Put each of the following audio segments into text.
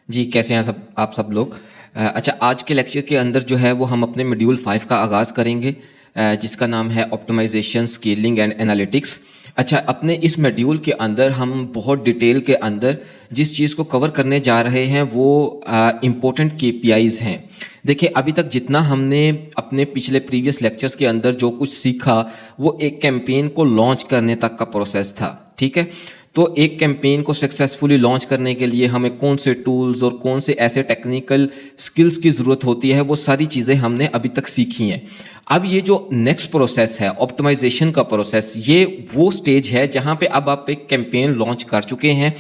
जी, कैसे हैं सब आप सब लोग। अच्छा, आज के लेक्चर के अंदर जो है वो हम अपने मॉड्यूल 5 का आगाज़ करेंगे, जिसका नाम है ऑप्टिमाइजेशन, स्केलिंग एंड एनालिटिक्स। अच्छा, अपने इस मॉड्यूल के अंदर हम बहुत डिटेल के अंदर जिस चीज़ को कवर करने जा रहे हैं वो इम्पोर्टेंट केपीआईज़ हैं। देखिए, अभी तक जितना हमने अपने पिछले प्रीवियस लेक्चर्स के अंदर जो कुछ सीखा वो एक कैंपेन को लॉन्च करने तक का प्रोसेस था, ठीक है। तो एक कैंपेन को सक्सेसफुली लॉन्च करने के लिए हमें कौन से टूल्स और कौन से ऐसे टेक्निकल स्किल्स की ज़रूरत होती है, वो सारी चीज़ें हमने अभी तक सीखी हैं। अब ये जो नेक्स्ट प्रोसेस है ऑप्टिमाइजेशन का प्रोसेस, ये वो स्टेज है जहाँ पे अब आप एक कैंपेन लॉन्च कर चुके हैं।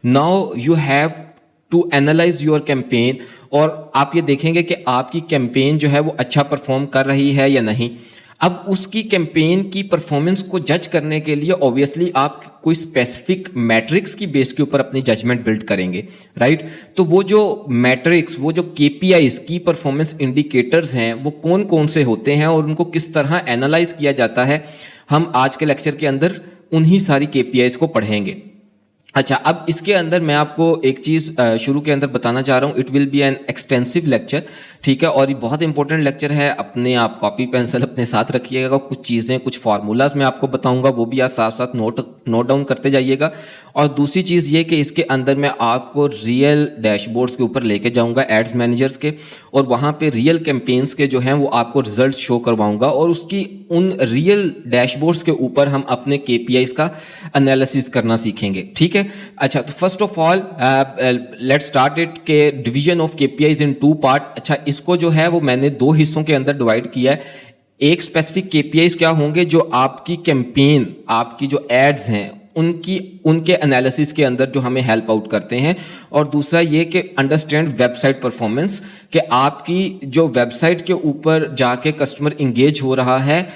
Now you have to analyse your campaign, और आप ये देखेंगे कि आपकी कैंपेन जो है वो अच्छा परफॉर्म कर रही है या नहीं। अब उसकी कैंपेन की परफॉर्मेंस को जज करने के लिए ऑब्वियसली आप कोई स्पेसिफिक मैट्रिक्स की बेस के ऊपर अपनी जजमेंट बिल्ड करेंगे, राइट। तो वो जो मैट्रिक्स, वो जो केपीआईज की परफॉर्मेंस इंडिकेटर्स हैं, वो कौन कौन से होते हैं और उनको किस तरह एनालाइज किया जाता है, हम आज के लेक्चर के अंदर उन्हीं सारी केपीआईज को पढ़ेंगे। अच्छा, अब इसके अंदर मैं आपको एक चीज़ शुरू के अंदर बताना चाह रहा हूँ। It will be an extensive lecture, ठीक है, और ये बहुत इंपॉर्टेंट लेक्चर है। अपने आप कॉपी पेंसिल अपने साथ रखिएगा, कुछ चीज़ें, कुछ फार्मूलाज मैं आपको बताऊंगा, वो भी आप साथ साथ नोट डाउन करते जाइएगा। और दूसरी चीज़ ये कि इसके अंदर मैं आपको रियल डैशबोर्ड्स के ऊपर लेके जाऊँगा, एड्स मैनेजर्स के, और वहाँ पर रियल कैंपेन्स के जो हैं वो आपको रिजल्ट शो करवाऊँगा, और उसकी उन रियल डैशबोर्ड्स के ऊपर हम अपने केपीआईज का एनालिसिस करना सीखेंगे, ठीक है। अच्छा, तो first of all let's start it के division of KPIs in two part. अच्छा, इसको जो है वो मैंने दो हिस्सों के अंदर डिवाइड किया है। एक स्पेसिफिक केपीआईज क्या होंगे जो आपकी कैंपेन, आपकी जो एड्स हैं उनके एनालिसिस के अंदर जो हमें हेल्प आउट करते हैं, और दूसरा ये कि अंडरस्टैंड वेबसाइट परफॉर्मेंस, कि आपकी जो वेबसाइट के ऊपर जाके कस्टमर इंगेज हो रहा है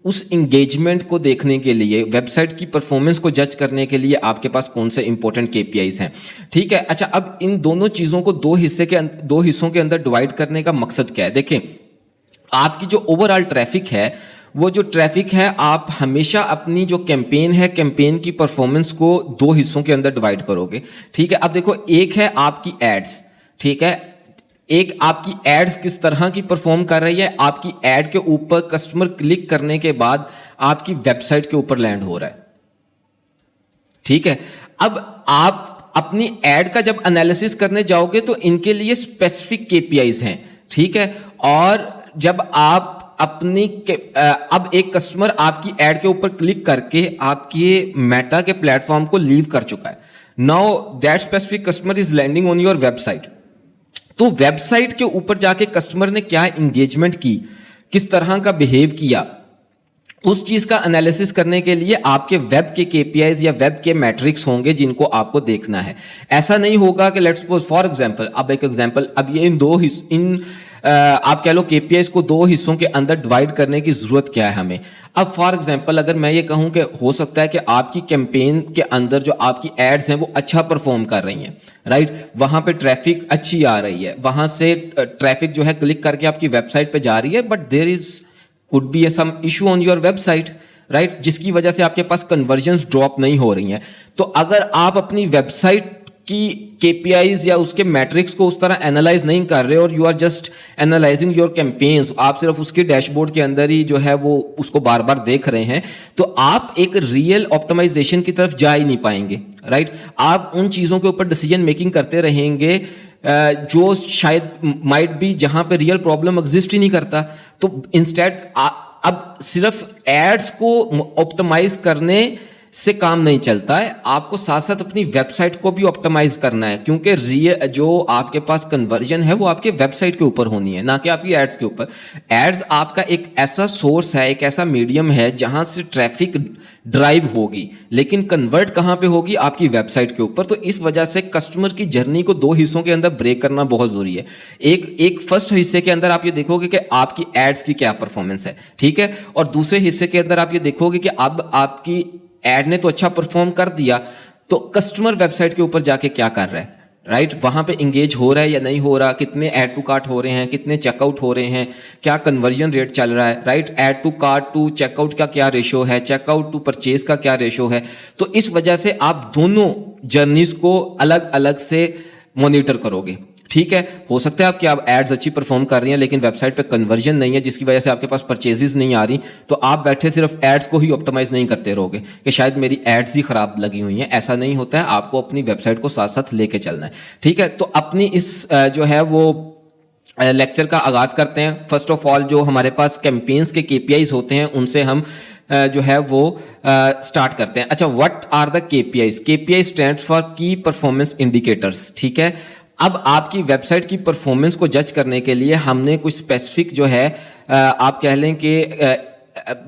उस इंगेजमेंट को देखने के लिए, वेबसाइट की परफॉर्मेंस को जज करने के लिए आपके पास कौन से इंपॉर्टेंट केपीआईज हैं, ठीक है। अच्छा, अब इन दोनों चीज़ों को दो हिस्सों के अंदर डिवाइड करने का मकसद क्या है। देखें, आपकी जो ओवरऑल ट्रैफिक है, वो जो ट्रैफिक है, आप हमेशा अपनी जो कैंपेन है, कैंपेन की परफॉर्मेंस को दो हिस्सों के अंदर डिवाइड करोगे, ठीक है। अब देखो, एक है आपकी एड्स, ठीक है। एक आपकी एड्स किस तरह की परफॉर्म कर रही है, आपकी एड के ऊपर कस्टमर क्लिक करने के बाद आपकी वेबसाइट के ऊपर लैंड हो रहा है, ठीक है। अब आप अपनी एड का जब एनालिसिस करने जाओगे तो इनके लिए स्पेसिफिक केपीआईज हैं, ठीक है। और जब आप अब एक कस्टमर आपकी एड के ऊपर क्लिक करके आपके मेटा के प्लेटफॉर्म को लीव कर चुका है। Now that specific customer is landing on your website. तो वेबसाइट के ऊपर जाके कस्टमर ने क्या एंगेजमेंट की, किस तरह का बिहेव किया, उस चीज का एनालिसिस करने के लिए आपके वेब के केपीआईज या वेब के मैट्रिक्स होंगे जिनको आपको देखना है। ऐसा नहीं होगा कि लेट्स सपोज फॉर एग्जांपल, अब एक एग्जांपल, अब ये आप कह लो केपीआईज को दो हिस्सों के अंदर डिवाइड करने की जरूरत क्या है हमें। अब फॉर एग्जांपल अगर मैं ये कहूं कि हो सकता है कि आपकी कैंपेन के अंदर जो आपकी एड्स हैं वो अच्छा परफॉर्म कर रही हैं, राइट, वहां पे ट्रैफिक अच्छी आ रही है, वहां से ट्रैफिक जो है क्लिक करके आपकी वेबसाइट पे जा रही है, but there is could be some issue on your website, right, जिसकी वजह से आपके पास कन्वर्जन्स ड्रॉप नहीं हो रही हैं। तो अगर आप अपनी वेबसाइट की केपीआईज या उसके मैट्रिक्स को उस तरह एनालाइज नहीं कर रहे और you are just analysing your campaigns, आप सिर्फ उसके डैशबोर्ड के अंदर ही जो है वो उसको बार बार देख रहे हैं, तो आप एक रियल ऑप्टिमाइजेशन की तरफ जा ही नहीं पाएंगे, राइट। आप उन चीज़ों के ऊपर डिसीजन मेकिंग करते रहेंगे जो शायद माइट बी जहां पे रियल प्रॉब्लम एग्जिस्ट ही नहीं करता। तो इंस्टेड अब सिर्फ एड्स को ऑप्टिमाइज करने से काम नहीं चलता है, आपको साथ साथ अपनी वेबसाइट को भी ऑप्टिमाइज करना है, क्योंकि रियल जो आपके पास कन्वर्जन है वो आपके वेबसाइट के ऊपर होनी है, ना कि आपकी एड्स के ऊपर। एड्स आपका एक ऐसा सोर्स है, एक ऐसा मीडियम है जहां से ट्रैफिक ड्राइव होगी, लेकिन कन्वर्ट कहां पे होगी, आपकी वेबसाइट के ऊपर। तो इस वजह से कस्टमर की जर्नी को दो हिस्सों के अंदर ब्रेक करना बहुत जरूरी है। एक फर्स्ट हिस्से के अंदर आप ये देखोगे कि आपकी एड्स की क्या परफॉर्मेंस है, ठीक है, और दूसरे हिस्से के अंदर आप ये देखोगे कि अब आपकी एड ने तो अच्छा परफॉर्म कर दिया, तो कस्टमर वेबसाइट के ऊपर जाके क्या कर रहा है, राइट, वहां पे इंगेज हो रहा है या नहीं हो रहा, कितने ऐड टू कार्ट हो रहे हैं, कितने चेकआउट हो रहे हैं, क्या कन्वर्जन रेट चल रहा है, right, add to cart to checkout का क्या रेशो है, चेकआउट टू परचेज का क्या रेशो है। तो इस वजह से आप दोनों जर्नीज को अलग अलग से मॉनिटर करोगे। ठीक है, हो सकता है आपकी आप एड्स अच्छी परफॉर्म कर रही हैं लेकिन वेबसाइट पे कन्वर्जन नहीं है, जिसकी वजह से आपके पास परचेजेस नहीं आ रही, तो आप बैठे सिर्फ एड्स को ही ऑप्टिमाइज नहीं करते रहोगे कि शायद मेरी एड्स ही खराब लगी हुई हैं। ऐसा नहीं होता है, आपको अपनी वेबसाइट को साथ साथ लेके चलना है। ठीक है, तो अपनी इस जो है वो लेक्चर का आगाज करते हैं। फर्स्ट ऑफ ऑल जो हमारे पास कैंपेन्स के केपीआईज होते हैं उनसे हम जो है वो स्टार्ट करते हैं। अच्छा, what are the KPIs? KPI stands for key performance indicators. ठीक है, अब आपकी वेबसाइट की परफॉर्मेंस को जज करने के लिए हमने कुछ स्पेसिफिक जो है आप कह लें कि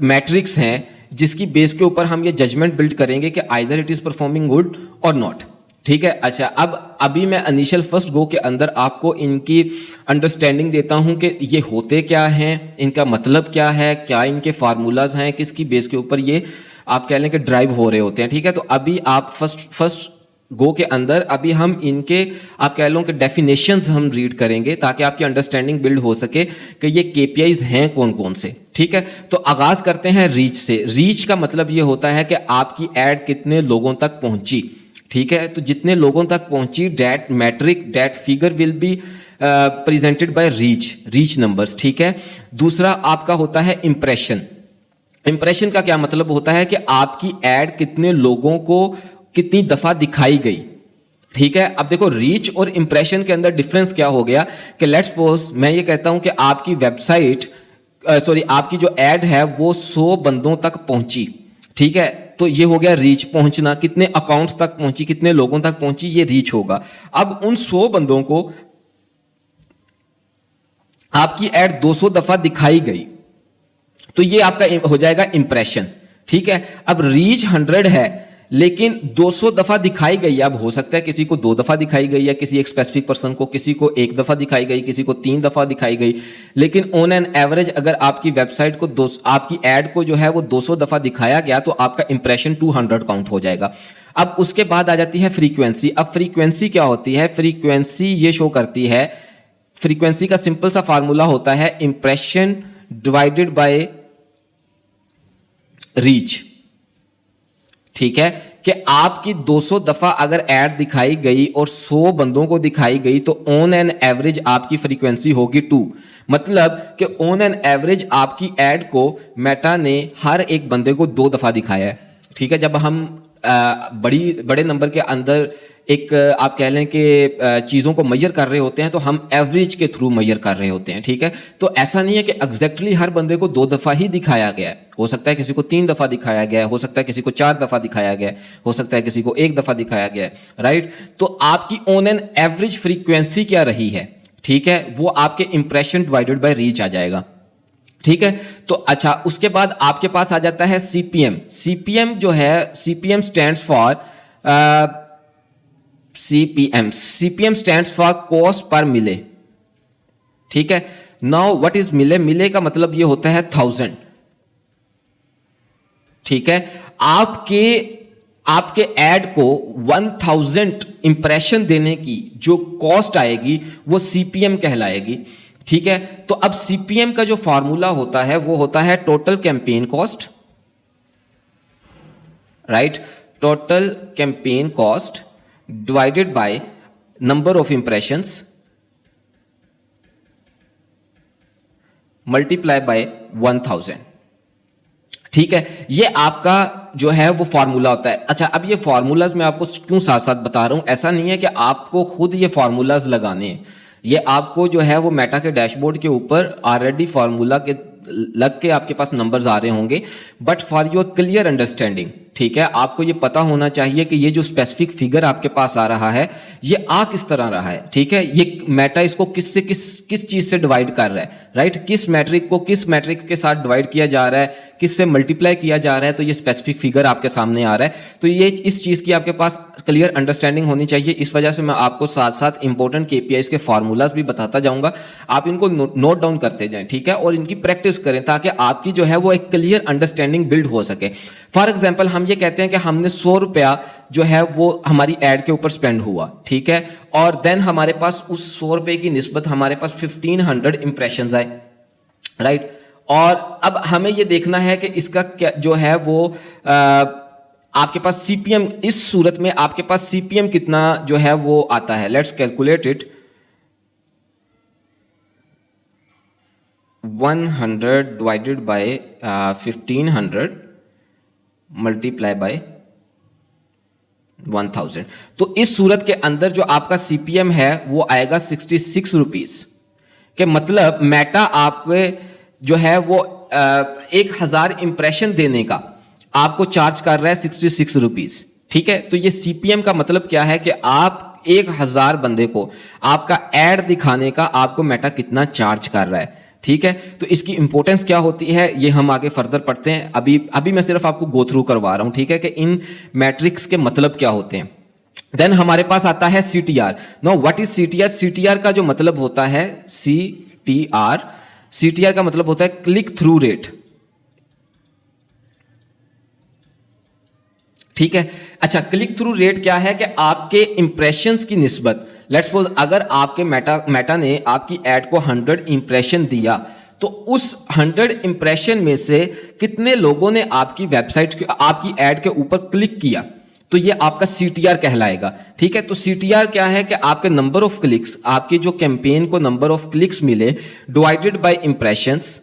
मैट्रिक्स हैं जिसकी बेस के ऊपर हम ये जजमेंट बिल्ड करेंगे कि either it is performing good और नॉट। ठीक है, अच्छा अब अभी मैं इनिशियल फर्स्ट गो के अंदर आपको इनकी अंडरस्टैंडिंग देता हूं कि ये होते क्या हैं, इनका मतलब क्या है, क्या इनके फार्मूलाज हैं, किसकी बेस के ऊपर ये आप कह लें कि ड्राइव हो रहे होते हैं। ठीक है, तो अभी आप फर्स्ट गो के अंदर अभी हम इनके आप कह लो कि डेफिनेशंस हम रीड करेंगे ताकि आपकी अंडरस्टैंडिंग बिल्ड हो सके कि ये केपीआईज हैं कौन कौन से। ठीक है, तो आगाज करते हैं रीच से। रीच का मतलब ये होता है कि आपकी एड कितने लोगों तक पहुंची। ठीक है, तो जितने लोगों तक पहुंची that metric that figure will be presented by reach numbers. ठीक है, दूसरा आपका होता है इंप्रेशन। इंप्रेशन का क्या मतलब होता है कि आपकी एड कितने लोगों को कितनी दफा दिखाई गई। ठीक है, अब देखो रीच और इंप्रेशन के अंदर डिफरेंस क्या हो गया कि लेट्स सपोज मैं ये कहता हूं कि आपकी वेबसाइट आपकी जो एड है वो 100 बंदों तक पहुंची। ठीक है, तो ये हो गया रीच, पहुंचना, कितने अकाउंट्स तक पहुंची, कितने लोगों तक पहुंची, ये रीच होगा। अब उन 100 बंदों को आपकी एड 200 दफा दिखाई गई तो ये आपका हो जाएगा इंप्रेशन। ठीक है, अब रीच 100 है लेकिन 200 दफा दिखाई गई। अब हो सकता है किसी को 2 दफा दिखाई गई है, किसी एक स्पेसिफिक पर्सन को, किसी को 1 दफा दिखाई गई, किसी को 3 दफा दिखाई गई, लेकिन ऑन एन एवरेज अगर आपकी वेबसाइट को आपकी एड को जो है वो 200 दफा दिखाया गया तो आपका इंप्रेशन 200 काउंट हो जाएगा। अब उसके बाद आ जाती है फ्रीक्वेंसी। अब फ्रीक्वेंसी क्या होती है? फ्रीक्वेंसी ये शो करती है, फ्रीक्वेंसी का सिंपल सा फार्मूला होता है इंप्रेशन डिवाइडेड बाय रीच। ठीक है, कि आपकी 200 दफा अगर एड दिखाई गई और 100 बंदों को दिखाई गई तो ऑन एन एवरेज आपकी फ्रीक्वेंसी होगी 2। मतलब कि ऑन एन एवरेज आपकी एड को मेटा ने हर एक बंदे को 2 दफा दिखाया है। ठीक है, जब हम बड़े नंबर के अंदर एक आप कह लें कि चीज़ों को मेजर कर रहे होते हैं तो हम एवरेज के थ्रू मेजर कर रहे होते हैं। ठीक है, तो ऐसा नहीं है कि एग्जैक्टली हर बंदे को 2 दफा ही दिखाया गया है। हो सकता है किसी को 3 दफा दिखाया गया है, हो सकता है किसी को 4 दफा दिखाया गया है, हो सकता है किसी को 1 दफा दिखाया गया है। राइट, तो आपकी ऑन एन एवरेज फ्रीक्वेंसी क्या रही है? ठीक है, वो आपके इंप्रेशन डिवाइडेड बाय रीच आ जाएगा। ठीक है, तो अच्छा उसके बाद आपके पास आ जाता है सीपीएम। सीपीएम जो है, CPM stands for CPM stands for cost per मिले। ठीक है, नाउ व्हाट इज मिले? मिले का मतलब ये होता है 1000। ठीक है, आपके एड को 1000 इंप्रेशन देने की जो कॉस्ट आएगी वो सीपीएम कहलाएगी। ठीक है, तो अब सीपीएम का जो फॉर्मूला होता है वो होता है total campaign cost. Right, total campaign cost divided by number of impressions multiply by 1000। ठीक है, ये आपका जो है वो फार्मूला होता है। अच्छा, अब ये फार्मूलाज मैं आपको क्यों साथ साथ बता रहा हूं? ऐसा नहीं है कि आपको खुद ये फार्मूलाज लगाने हैं, ये आपको जो है वो मेटा के डैशबोर्ड के ऊपर ऑलरेडी फार्मूला के लग के आपके पास नंबर्स आ रहे होंगे, but for your clear understanding, ठीक है, आपको ये पता होना चाहिए कि ये जो स्पेसिफिक फिगर आपके पास आ रहा है ये आ किस तरह रहा है। ठीक है, ये मेटा इसको किस चीज से डिवाइड कर रहा है, राइट, किस मैट्रिक को किस मैट्रिक के साथ डिवाइड किया जा रहा है, किससे मल्टीप्लाई किया जा रहा है, तो ये स्पेसिफिक फिगर आपके सामने आ रहा है। तो ये इस चीज की आपके पास क्लियर अंडरस्टैंडिंग होनी चाहिए। इस वजह से मैं आपको साथ साथ इंपॉर्टेंट केपीआईज के फार्मूलाज भी बताता जाऊंगा, आप इनको नोट डाउन करते जाएं। ठीक है, और इनकी प्रैक्टिस करें ताकि आपकी जो है वो एक क्लियर अंडरस्टैंडिंग बिल्ड हो सके। फॉर एग्जाम्पल हम ये कहते हैं कि हमने 100 रुपया जो है वो हमारी एड के ऊपर स्पेंड हुआ, ठीक है, और देन हमारे पास उस 100 रुपए की निस्बत हमारे पास 1500 इंप्रेशंस आए, राइट। और अब हमें ये देखना है कि इसका क्या जो है वो आपके पास सीपीएम, इस सूरत में आपके पास सीपीएम कितना जो है वो आता है, let's calculate it. 100 divided by 1500 multiply by 1000। तो इस सूरत के अंदर जो आपका सीपीएम है वो आएगा 66 रुपीज के मतलब मेटा आपके जो है वो 1000 इंप्रेशन देने का आपको चार्ज कर रहा है 66 रुपीज। ठीक है, तो ये सीपीएम का मतलब क्या है कि आप 1000 बंदे को आपका एड दिखाने का आपको मेटा कितना चार्ज कर रहा है। ठीक है, तो इसकी इंपॉर्टेंस क्या होती है ये हम आगे फर्दर पढ़ते हैं। अभी मैं सिर्फ आपको गो थ्रू करवा रहा हूं, ठीक है, कि इन मैट्रिक्स के मतलब क्या होते हैं। देन हमारे पास आता है CTR. Know what is CTR? CTR का जो मतलब होता है सीटीआर का मतलब होता है क्लिक थ्रू रेट। ठीक है, अच्छा, क्लिक थ्रू रेट क्या है कि आपके इंप्रेशंस की निस्बत, लेट्स सपोज अगर आपके मेटा ने आपकी ऐड को 100 इंप्रेशन दिया तो उस 100 इंप्रेशन में से कितने लोगों ने आपकी वेबसाइट आपकी ऐड के ऊपर क्लिक किया, तो ये आपका सीटीआर कहलाएगा। ठीक है, तो सीटीआर क्या है कि आपके नंबर ऑफ क्लिक्स, आपके जो कैंपेन को नंबर ऑफ क्लिक्स मिले divided by impressions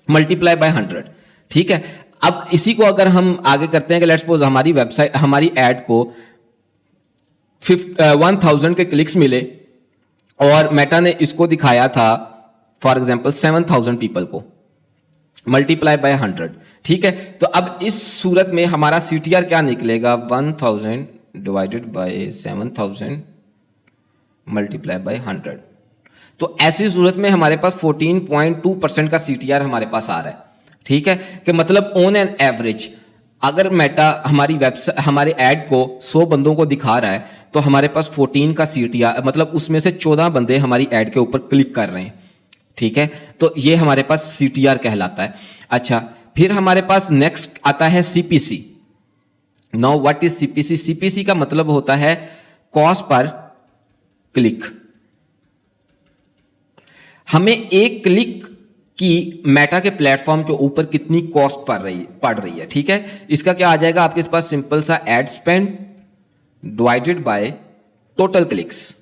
multiply by 100। ठीक है, अब इसी को अगर हम आगे करते हैं कि लेट्स सपोज हमारी वेबसाइट, हमारी ऐड को 1000 के क्लिक्स मिले और मेटा ने इसको दिखाया था फॉर एग्जांपल 7000 पीपल को, मल्टीप्लाई बाय 100। ठीक है, तो अब इस सूरत में हमारा सीटीआर क्या निकलेगा, 1000 डिवाइडेड बाय 7000 मल्टीप्लाई बाय 100। तो ऐसी सूरत में हमारे पास 14.2% का सीटीआर हमारे पास आ रहा है। ठीक है, कि मतलब ऑन एन एवरेज अगर मेटा हमारी वेबसाइट, हमारे ऐड को 100 बंदों को दिखा रहा है तो हमारे पास 14 का सीटीआर, मतलब उसमें से 14 बंदे हमारी ऐड के ऊपर क्लिक कर रहे हैं। ठीक है, तो ये हमारे पास सीटीआर कहलाता है। अच्छा, फिर हमारे पास नेक्स्ट आता है CPC. Now what is CPC? CPC का मतलब होता है कॉस्ट पर क्लिक। हमें एक क्लिक कि मेटा के प्लेटफॉर्म के ऊपर कितनी कॉस्ट पड़ रही है। ठीक है, इसका क्या आ जाएगा आपके पास, सिंपल सा ad spend divided by total clicks.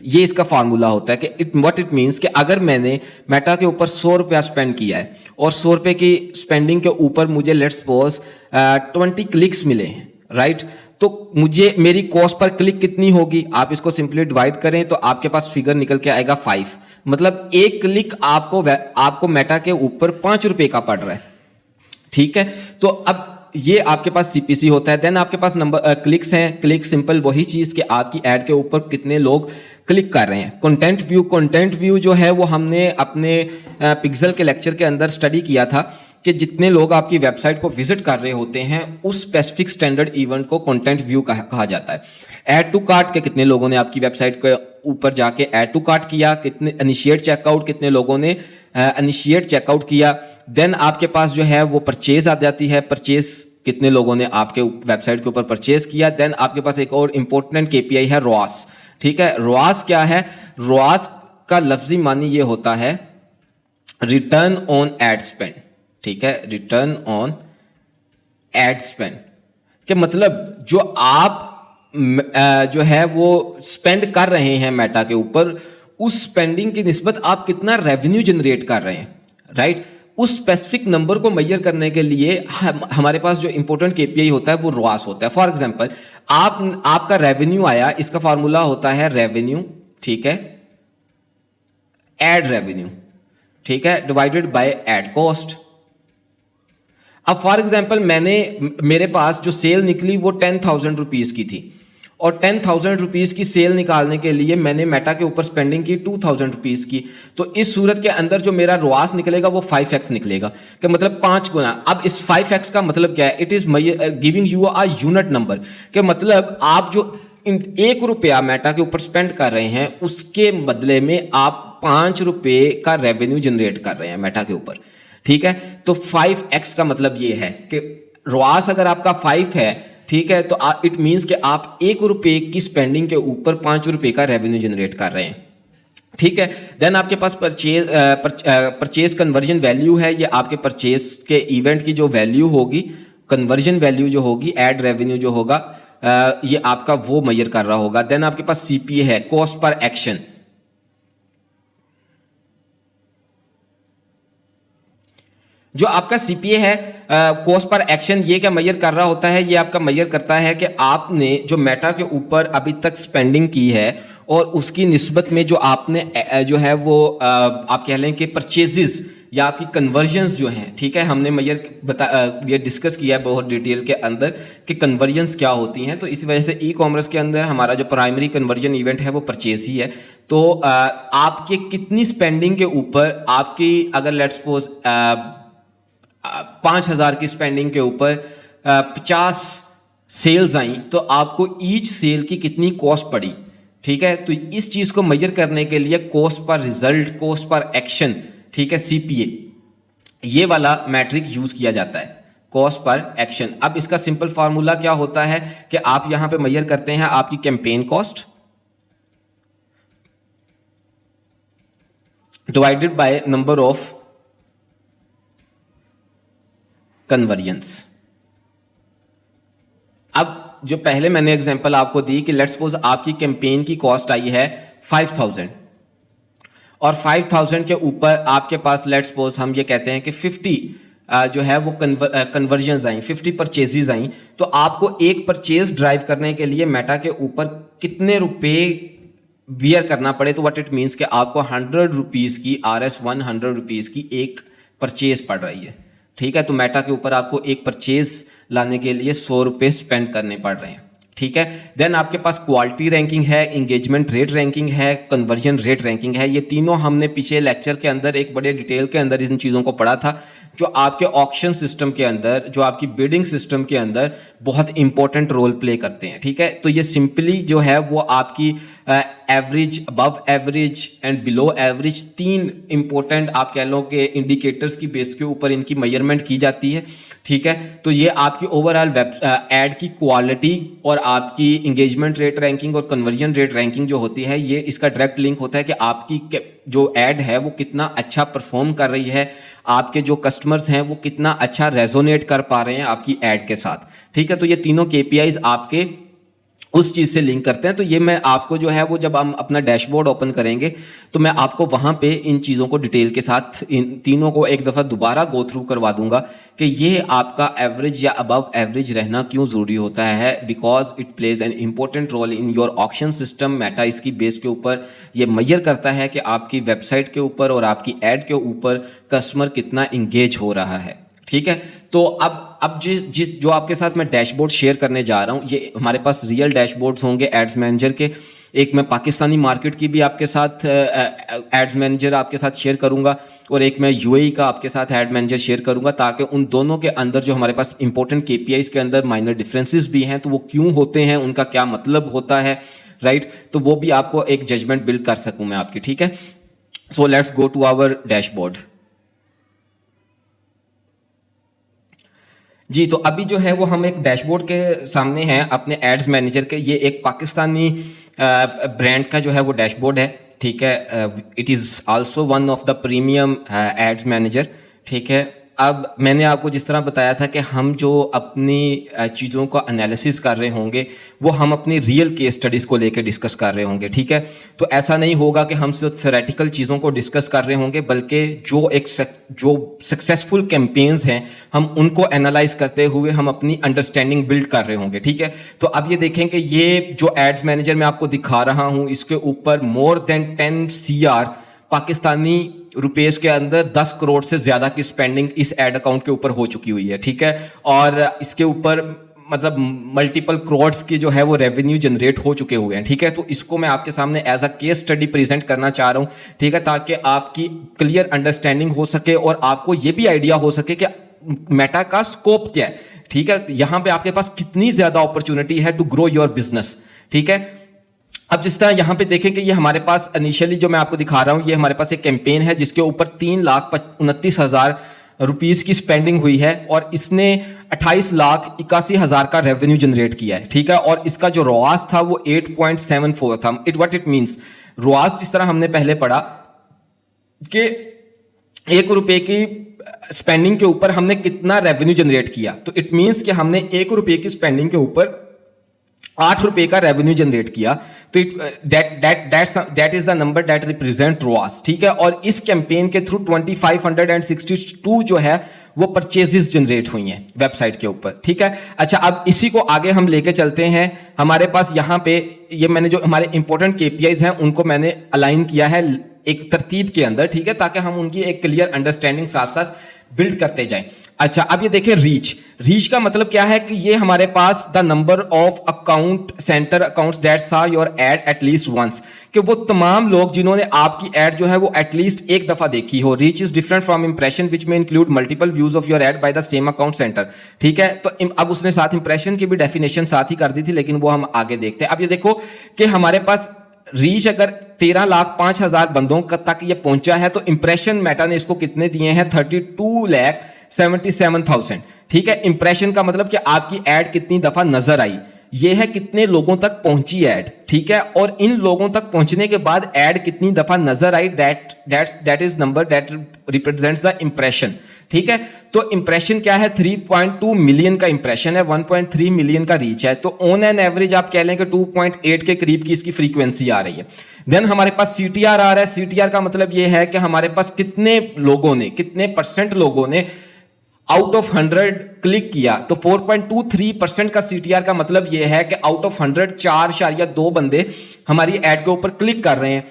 ये इसका फॉर्मूला होता है कि व्हाट इट मींस कि अगर मैंने मेटा के ऊपर 100 रुपया स्पेंड किया है और 100 रुपए की स्पेंडिंग के ऊपर मुझे लेट्स सपोज 20 क्लिक्स मिले हैं, राइट, तो मुझे मेरी कॉस्ट पर क्लिक कितनी होगी, आप इसको सिंपली डिवाइड करें तो आपके पास फिगर निकल के आएगा 5। मतलब एक क्लिक आपको मेटा के ऊपर 5 रुपए का पड़ रहा है। ठीक है, तो अब ये आपके पास सीपीसी होता है। देन आपके पास नंबर क्लिक्स हैं। क्लिक सिंपल वही चीज कि आपकी ऐड के ऊपर कितने लोग क्लिक कर रहे हैं। कंटेंट व्यू जो है वो हमने अपने पिक्सल के लेक्चर के अंदर स्टडी किया था कि जितने लोग आपकी वेबसाइट को विजिट कर रहे होते हैं उस स्पेसिफिक स्टैंडर्ड इवेंट को कंटेंट व्यू कहा जाता है। ऐड टू कार्ट के कितने लोगों ने आपकी वेबसाइट के ऊपर जाके ऐड टू कार्ट किया, कितने इनिशिएट चेकआउट, कितने लोगों ने इनिशिएट चेकआउट किया। देन आपके पास जो है वो परचेज आ जाती है, परचेज कितने लोगों ने आपके वेबसाइट के ऊपर परचेज किया। देन आपके पास एक और इंपॉर्टेंट केपीआई है रोआस। ठीक है, रोआस क्या है? रोआस का लफ्जी मानी ये होता है रिटर्न ऑन एड स्पेंड। ठीक है, रिटर्न ऑन एड स्पेंड के मतलब जो आप जो है वो स्पेंड कर रहे हैं मेटा के ऊपर, उस स्पेंडिंग की निस्बत आप कितना रेवेन्यू जनरेट कर रहे हैं, राइट। उस स्पेसिफिक नंबर को मेजर करने के लिए हमारे पास जो इंपॉर्टेंट केपीआई होता है वो रोआस होता है। फॉर एग्जांपल आपका रेवेन्यू आया, इसका फॉर्मूला होता है रेवेन्यू, ठीक है, एड रेवेन्यू, ठीक है, डिवाइडेड बाय एड कॉस्ट। अब फॉर एग्जांपल मेरे पास जो सेल निकली वो 10,000 रुपीज की थी और 10,000 रुपीज की सेल निकालने के लिए मैंने मेटा के ऊपर स्पेंडिंग की 2,000 रुपीज की। तो इस सूरत के अंदर जो मेरा रोआस निकलेगा वो 5x निकलेगा, कि मतलब 5 गुना। अब इस 5x का मतलब क्या है? It is giving you a unit number, के मतलब आप जो 1 रुपया मेटा के ऊपर स्पेंड कर रहे हैं उसके बदले में आप 5 रुपए का रेवेन्यू जनरेट कर रहे हैं मेटा के ऊपर। ठीक है, तो 5x का मतलब ये है कि रोआस अगर आपका 5 है, ठीक है, तो इट मींस कि आप 1 रुपए की स्पेंडिंग के ऊपर 5 रुपए का रेवेन्यू जनरेट कर रहे हैं। ठीक है। देन आपके पास परचेज कन्वर्जन वैल्यू है, ये आपके परचेज के इवेंट की जो वैल्यू होगी, कन्वर्जन वैल्यू जो होगी, एड रेवेन्यू जो होगा, ये आपका वो मेजर कर रहा होगा। देन आपके पास सीपीए है, कॉस्ट पर एक्शन। जो आपका सीपीए है, कॉस्ट पर एक्शन, ये क्या मेजर कर रहा होता है? ये आपका मेजर करता है कि आपने जो मेटा के ऊपर अभी तक स्पेंडिंग की है और उसकी निस्बत में जो आपने जो है वो आप कह लें कि परचेजेस या आपकी कन्वर्जन्स जो हैं, ठीक है, हमने ये डिस्कस किया है बहुत डिटेल के अंदर कि कन्वर्जन्स क्या होती हैं। तो इस वजह से ई कॉमर्स के अंदर हमारा जो प्राइमरी कन्वर्जन इवेंट है वो परचेज ही है। तो आपके कितनी स्पेंडिंग के ऊपर आपकी, अगर लेट्स सपोज 5,000 की स्पेंडिंग के ऊपर 50 सेल्स आई, तो आपको ईच सेल की कितनी कॉस्ट पड़ी, ठीक है। तो इस चीज को मेजर करने के लिए cost per result, cost per action, ठीक है, सीपीए, ये वाला मैट्रिक यूज किया जाता है, कॉस्ट पर एक्शन। अब इसका सिंपल फार्मूला क्या होता है कि आप यहां पे मेजर करते हैं आपकी campaign cost divided by number of convergence. अब जो पहले मैंने एग्जांपल आपको दी कि लेट्स सपोज आपकी कैंपेन की कॉस्ट आई है 5,000 और 5,000 के ऊपर आपके पास लेट्स सपोज हम ये कहते हैं कि 50 जो है वो कन्वर्जन्स आई, 50 परचेजेज आई। तो आपको एक परचेज ड्राइव करने के लिए मेटा के ऊपर कितने रुपए बियर करना पड़े, तो व्हाट इट मीन्स कि आपको 100 रुपीज़ की RS 100 रुपीज़ की एक परचेज पड़ रही है, ठीक है। तो मेटा के ऊपर आपको एक परचेज लाने के लिए 100 रुपये स्पेंड करने पड़ रहे हैं, ठीक है। देन आपके पास क्वालिटी रैंकिंग है, इंगेजमेंट रेट रैंकिंग है, कन्वर्जन रेट रैंकिंग है। ये तीनों हमने पिछले लेक्चर के अंदर एक बड़े डिटेल के अंदर इन चीज़ों को पढ़ा था, जो आपके ऑक्शन सिस्टम के अंदर, जो आपकी बिडिंग सिस्टम के अंदर बहुत इंपॉर्टेंट रोल प्ले करते हैं, ठीक है। तो ये सिंपली जो है वो आपकी average, above average and below average, 3 important आप कह लो कि इंडिकेटर्स की बेस के ऊपर इनकी मेजरमेंट की जाती है, ठीक है। तो ये आपकी ओवरऑल एड की क्वालिटी और आपकी इंगेजमेंट रेट रैंकिंग और कन्वर्जन रेट रैंकिंग जो होती है, ये इसका डायरेक्ट लिंक होता है कि आपकी जो एड है वो कितना अच्छा परफॉर्म कर रही है, आपके जो कस्टमर्स हैं वो कितना अच्छा रेजोनेट कर पा रहे हैं आपकी एड के साथ, ठीक है। तो ये तीनों केपीआईज आपके उस चीज़ से लिंक करते हैं। तो ये मैं आपको जो है वो जब हम अपना डैशबोर्ड ओपन करेंगे तो मैं आपको वहाँ पे इन चीज़ों को डिटेल के साथ इन तीनों को एक दफ़ा दोबारा गो थ्रू करवा दूंगा कि ये आपका एवरेज या अबव एवरेज रहना क्यों ज़रूरी होता है, because it plays an important role in your auction system. Meta इसकी बेस के ऊपर ये मेजर करता है कि आपकी वेबसाइट के ऊपर और आपकी एड के ऊपर कस्टमर कितना इंगेज हो रहा है, ठीक है। तो अब जिस जो आपके साथ मैं डैशबोर्ड शेयर करने जा रहा हूँ, ये हमारे पास रियल डैशबोर्ड्स होंगे एड्स मैनेजर के। एक मैं पाकिस्तानी मार्केट की भी आपके साथ एड्स मैनेजर आपके साथ शेयर करूंगा और एक मैं यूएई का आपके साथ एड मैनेजर शेयर करूंगा, ताकि उन दोनों के अंदर जो हमारे पास इंपॉर्टेंट केपीआईज के अंदर माइनर डिफरेंसेस भी हैं, तो वो क्यों होते हैं, उनका क्या मतलब होता है, राइट। तो वो भी आपको एक जजमेंट बिल्ड कर सकूँ मैं आपकी, ठीक है। So let's go to our dashboard. जी, तो अभी जो है वो हम एक डैशबोर्ड के सामने हैं अपने एड्स मैनेजर के। ये एक पाकिस्तानी ब्रांड का जो है वो डैशबोर्ड है, ठीक है। It is also one of the premium ads manager, ठीक है। अब मैंने आपको जिस तरह बताया था कि हम जो अपनी चीज़ों का एनालिसिस कर रहे होंगे वो हम अपनी रियल केस स्टडीज़ को लेकर डिस्कस कर रहे होंगे, ठीक है। तो ऐसा नहीं होगा कि हम सिर्फ थ्योरेटिकल चीज़ों को डिस्कस कर रहे होंगे, बल्कि जो सक्सेसफुल कैंपेन्स हैं हम उनको एनालाइज करते हुए हम अपनी अंडरस्टैंडिंग बिल्ड कर रहे होंगे, ठीक है। तो अब ये देखें कि ये जो एड्स मैनेजर मैं आपको दिखा रहा हूँ, इसके ऊपर more than 10 CR Pakistani rupees के अंदर 10 करोड़ से ज़्यादा की स्पेंडिंग इस एड अकाउंट के ऊपर हो चुकी हुई है, ठीक है। और इसके ऊपर मतलब मल्टीपल करोड्स की जो है वो रेवेन्यू जनरेट हो चुके हुए हैं, ठीक है। तो इसको मैं आपके सामने as a case study present करना चाह रहा हूँ, ठीक है, ताकि आपकी क्लियर अंडरस्टैंडिंग हो सके और आपको ये भी आइडिया हो सके कि मेटा का स्कोप क्या है, ठीक है। यहाँ पे आपके पास कितनी ज़्यादा अपॉर्चुनिटी है टू ग्रो योर बिजनेस, ठीक है। अब जिस तरह यहाँ पे देखें कि ये हमारे पास इनिशियली जो मैं आपको दिखा रहा हूँ, ये हमारे पास एक कैंपेन है जिसके ऊपर 3,29,000 रुपीस की स्पेंडिंग हुई है और इसने 28,81,000 का रेवेन्यू जनरेट किया है, ठीक है। और इसका जो रोआस था वो 8.74 था। व्हाट इट मींस, रोआस जिस तरह हमने पहले पढ़ा कि 1 रुपए की स्पेंडिंग के ऊपर हमने कितना रेवेन्यू जनरेट किया, तो इट मींस कि हमने 1 रुपए की स्पेंडिंग के ऊपर 8 रुपए का रेवेन्यू जनरेट किया, तो that is the number that represent ROAS, ठीक है। और इस कैंपेन के थ्रू 2562 जो है वो परचेजेस जनरेट हुई हैं वेबसाइट के ऊपर, ठीक है। अच्छा, अब इसी को आगे हम लेके चलते हैं। हमारे पास यहाँ पे ये मैंने जो हमारे इंपॉर्टेंट केपीआईज हैं उनको मैंने अलाइन किया है एक तरतीब के अंदर, ठीक है, ताकि हम उनकी एक क्लियर अंडरस्टैंडिंग साथ साथ बिल्ड करते जाएं। अच्छा, अब ये देखिए रीच का मतलब क्या है कि ये हमारे पास the number of account center accounts that saw your ad at least once, कि वो तमाम लोग जिन्होंने आपकी एड जो है वो एटलीस्ट एक दफा देखी हो। Reach is different from impression which में include multiple views of your ad by the same account center, ठीक है। तो अब उसने साथ इंप्रेशन की भी डेफिनेशन साथ ही कर दी थी, लेकिन वो हम आगे देखते हैं। अब ये देखो कि हमारे पास रीच अगर 13,05,000 बंदों तक ये पहुंचा है, तो इंप्रेशन मेटा ने इसको कितने दिए हैं, 32,77,000, ठीक है। इंप्रेशन का मतलब कि आपकी एड कितनी दफा नजर आई, ये है कितने लोगों तक पहुंची एड, ठीक है। और इन लोगों तक पहुंचने के बाद एड कितनी दफा नजर आई, that is number that represents the impression, ठीक है। तो इंप्रेशन क्या है, 3.2 मिलियन का इंप्रेशन है, 1.3 मिलियन का रीच है, तो ऑन एन एवरेज आप कह लें कि 2.8 के करीब की इसकी फ्रीक्वेंसी आ रही है। देन हमारे पास सीटीआर आ रहा है। सीटीआर का मतलब यह है कि हमारे पास कितने लोगों ने, कितने परसेंट लोगों ने आउट ऑफ 100 क्लिक किया, तो 4.23% का सीटीआर का मतलब यह है कि आउट ऑफ 100 4.2 बंदे हमारी एड के ऊपर क्लिक कर रहे हैं।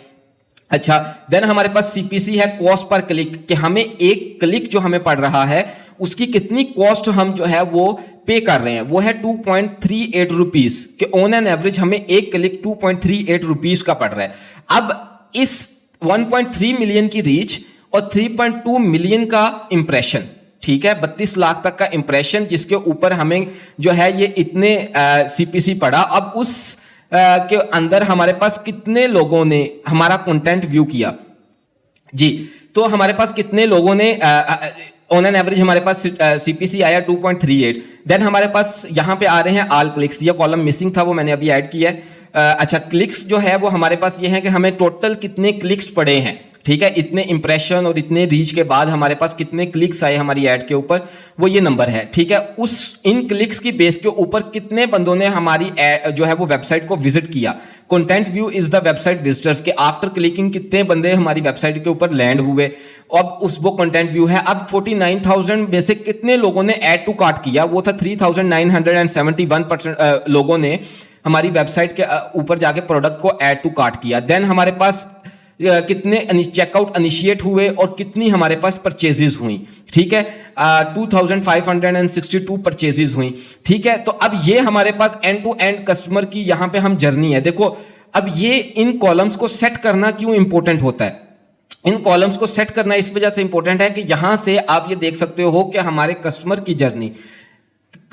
अच्छा, देन हमारे पास सीपीसी है, कॉस्ट पर क्लिक, कि हमें एक क्लिक जो हमें पड़ रहा है उसकी कितनी कॉस्ट हम जो है वो पे कर रहे हैं, वो है 2.38 रुपीज, कि ऑन एन एवरेज हमें एक क्लिक 2.38 रुपीज का पड़ रहा है। अब इस 1.3 मिलियन की रीच और 3.2 मिलियन का इंप्रेशन, ठीक है, 32 लाख तक का इंप्रेशन, जिसके ऊपर हमें जो है ये इतने सीपीसी पड़ा। अब उस के अंदर हमारे पास कितने लोगों ने हमारा कंटेंट व्यू किया जी, तो हमारे पास कितने लोगों ने ऑन एन एवरेज हमारे पास सीपीसी आया 2.38। देन हमारे पास यहां पे आ रहे हैं ऑल क्लिक्स, ये कॉलम मिसिंग था, वो मैंने अभी ऐड किया है। अच्छा, क्लिक्स जो है वो हमारे पास ये है कि हमें टोटल कितने क्लिक्स पड़े हैं, ठीक है, इतने इंप्रेशन और इतने रीच के बाद हमारे पास कितने क्लिक्स आए हमारी ऐड के ऊपर, वो ये नंबर है, ठीक है। उस इन क्लिक्स की बेस के ऊपर कितने बंदों ने हमारी जो है वो वेबसाइट को विजिट किया। Content view is the website visitors, के आफ्टर क्लिकिंग कितने बंदे हमारी वेबसाइट के ऊपर लैंड हुए, अब उस वो कंटेंट व्यू है। अब 49,000 में से कितने लोगों ने ऐड टू कार्ट किया, वो था 3,971% लोगों ने हमारी वेबसाइट के ऊपर जाके प्रोडक्ट को ऐड टू कार्ट किया। देन हमारे पास कितने चेकआउट इनिशिएट हुए और कितनी हमारे पास परचेजेस हुई, ठीक है, 2562 परचेजेस हुई, ठीक है। तो अब ये हमारे पास एंड टू एंड कस्टमर की यहां पे हम जर्नी है। देखो, अब ये इन कॉलम्स को सेट करना क्यों इंपॉर्टेंट होता है, इन कॉलम्स को सेट करना इस वजह से इंपॉर्टेंट है कि यहां से आप ये देख सकते हो कि हमारे कस्टमर की जर्नी